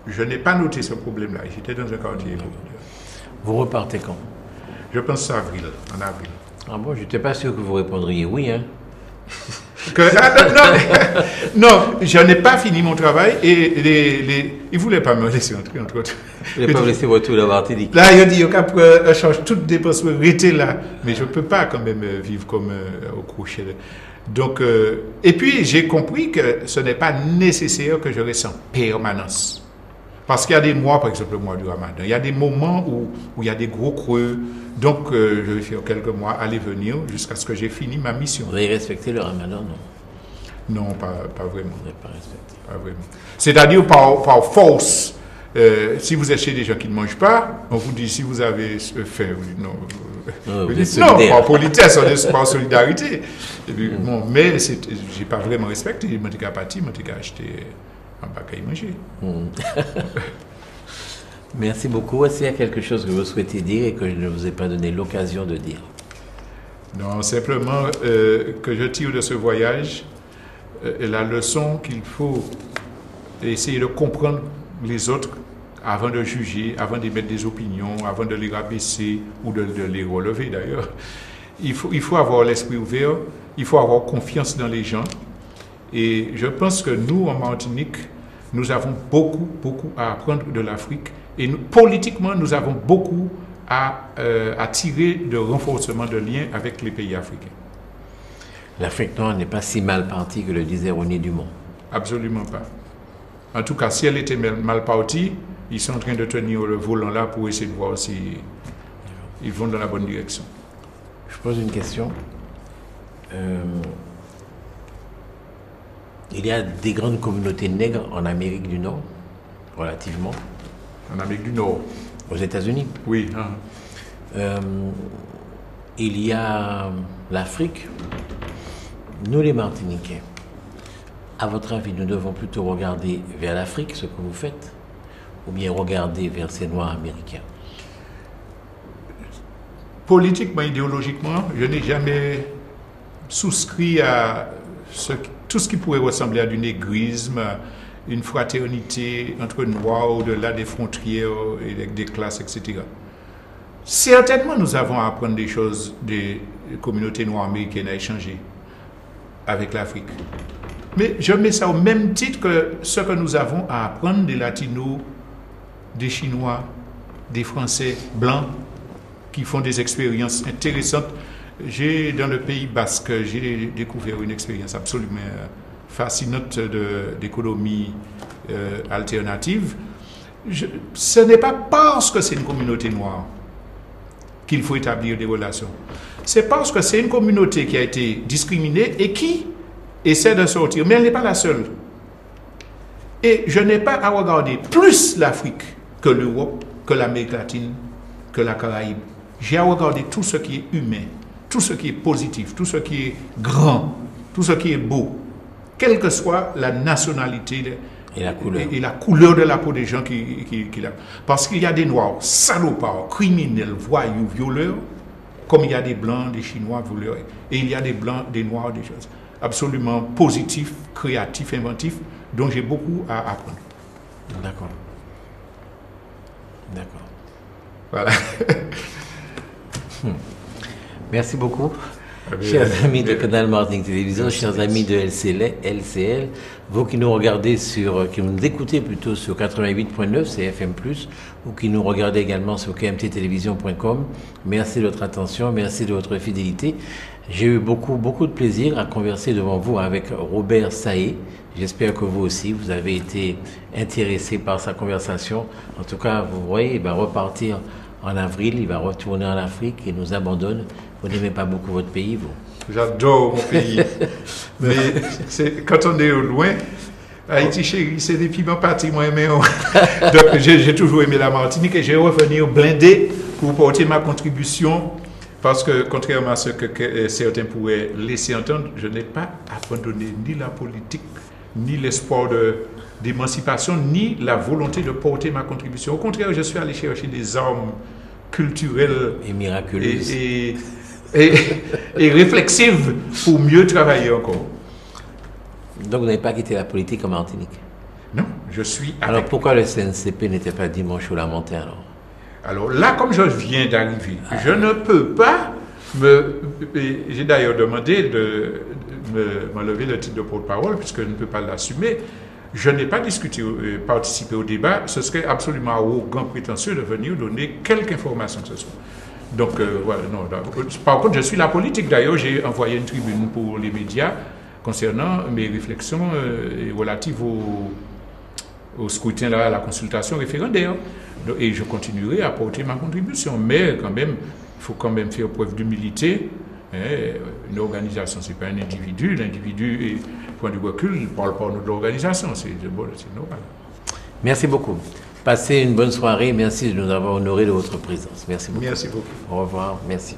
je n'ai pas noté ce problème-là. J'étais dans un quartier. Vous repartez quand? Je pense en avril. Ah bon, je n'étais pas sûr que vous répondriez oui, hein? Non, je n'ai pas fini mon travail et ils ne voulaient pas me laisser entrer entre autres. Ils ne voulaient pas me laisser retour à Martinique. Là, ils ont dit, on change toutes dépenses pour rester là. Mais je ne peux pas quand même vivre comme au crochet. Donc, et puis, j'ai compris que ce n'est pas nécessaire que je reste en permanence. Parce qu'il y a des mois, par exemple le mois du Ramadan, il y a des moments où il y a des gros creux. Donc, je vais faire quelques mois, aller venir, jusqu'à ce que j'ai fini ma mission. Vous avez respecté le Ramadan, non? Non, pas vraiment. Vous n'avez pas respecté. Pas vraiment. C'est-à-dire par force. Si vous êtes chez des gens qui ne mangent pas, on vous dit si vous avez faim, vous dites non. Non, par politesse, on est par solidarité. Et puis, bon, mais je n'ai pas vraiment respecté. Je m'en suis parti, je m'en suis acheté un paquet à manger. Merci beaucoup. Est-ce qu'il y a quelque chose que vous souhaitez dire et que je ne vous ai pas donné l'occasion de dire? Non, simplement que je tire de ce voyage la leçon qu'il faut essayer de comprendre les autres avant de juger, avant d'émettre des opinions, avant de les rabaisser ou de les relever d'ailleurs. Il faut avoir l'esprit ouvert, il faut avoir confiance dans les gens. Et je pense que nous, en Martinique, nous avons beaucoup à apprendre de l'Afrique. Et politiquement, nous avons beaucoup à tirer de renforcement de liens avec les pays africains. L'Afrique noire n'est pas si mal partie que le disait René Dumont. Absolument pas. En tout cas, si elle était mal partie, ils sont en train de tenir le volant là pour essayer de voir si ils vont dans la bonne direction. Je pose une question. Il y a des grandes communautés nègres en Amérique du Nord, relativement. En Amérique du Nord. Aux États-Unis. Oui. Il y a l'Afrique. Nous, les Martiniquais, à votre avis, nous devons plutôt regarder vers l'Afrique, ce que vous faites, ou bien regarder vers ces Noirs américains? politiquement, idéologiquement, je n'ai jamais souscrit à tout ce qui pourrait ressembler à du négrisme, une fraternité entre noirs au-delà des frontières et des classes, etc. Certainement, nous avons à apprendre des choses des communautés noires américaines à échanger avec l'Afrique. Mais je mets ça au même titre que ce que nous avons à apprendre des Latinos, des Chinois, des Français blancs qui font des expériences intéressantes. Dans le Pays basque, j'ai découvert une expérience absolument fascinante d'économie alternative. Ce n'est pas parce que c'est une communauté noire qu'il faut établir des relations. C'est parce que c'est une communauté qui a été discriminée et qui essaie de sortir. Mais elle n'est pas la seule. Et je n'ai pas à regarder plus l'Afrique que l'Europe, que l'Amérique latine, que la Caraïbe. J'ai à regarder tout ce qui est humain, tout ce qui est positif, tout ce qui est grand, tout ce qui est beau, quelle que soit la nationalité et la couleur de la peau des gens qui parce qu'il y a des noirs salopards, criminels, voyous, violeurs, comme il y a des blancs, des chinois, violeurs, et il y a des blancs, des noirs, des choses absolument positifs, créatifs, inventifs, dont j'ai beaucoup à apprendre. D'accord. D'accord. Voilà. Merci beaucoup. Chers amis de Canal Martinique Télévision, chers amis de LCL, vous qui nous regardez qui nous écoutez plutôt sur 88.9, c'est FM+, ou qui nous regardez également sur kmttélévision.com, merci de votre attention, merci de votre fidélité. J'ai eu beaucoup de plaisir à converser devant vous avec Robert Saé. J'espère que vous aussi, vous avez été intéressé par sa conversation. En tout cas, vous voyez, il va repartir en avril, il va retourner en Afrique et nous abandonne. Vous n'aimez pas beaucoup votre pays, vous? J'adore mon pays. Mais quand on est au loin, Haïti chérie, c'est des piments partis, moi aimé. Donc j'ai toujours aimé la Martinique et je vais revenir blindé pour porter ma contribution. Parce que, contrairement à ce que certains pourraient laisser entendre, je n'ai pas abandonné ni la politique, ni l'espoir d'émancipation, ni la volonté de porter ma contribution. Au contraire, je suis allé chercher des armes culturelles et miraculeuses et réflexives pour mieux travailler encore. Donc vous n'avez pas quitté la politique en Martinique? Non, je suis avec... Alors pourquoi le CNCP n'était pas dimanche au Lamentin alors? Alors là, comme je viens d'arriver, je ne peux pas j'ai d'ailleurs demandé de m'enlever le titre de porte-parole, puisque je ne peux pas l'assumer. Je n'ai pas participé au débat. Ce serait absolument arrogant, prétentieux de venir donner quelque information que ce soit. Donc, voilà, non. Par contre, je suis la politique. D'ailleurs, j'ai envoyé une tribune pour les médias concernant mes réflexions relatives au scrutin, à la consultation référendaire. Et je continuerai à apporter ma contribution. Mais quand même, il faut quand même faire preuve d'humilité. Une organisation, ce n'est pas un individu. L'individu, point du recul, ne parle pas de l'organisation. C'est normal. Merci beaucoup. Passez une bonne soirée. Merci de nous avoir honorés de votre présence. Merci beaucoup. Merci beaucoup. Au revoir. Merci.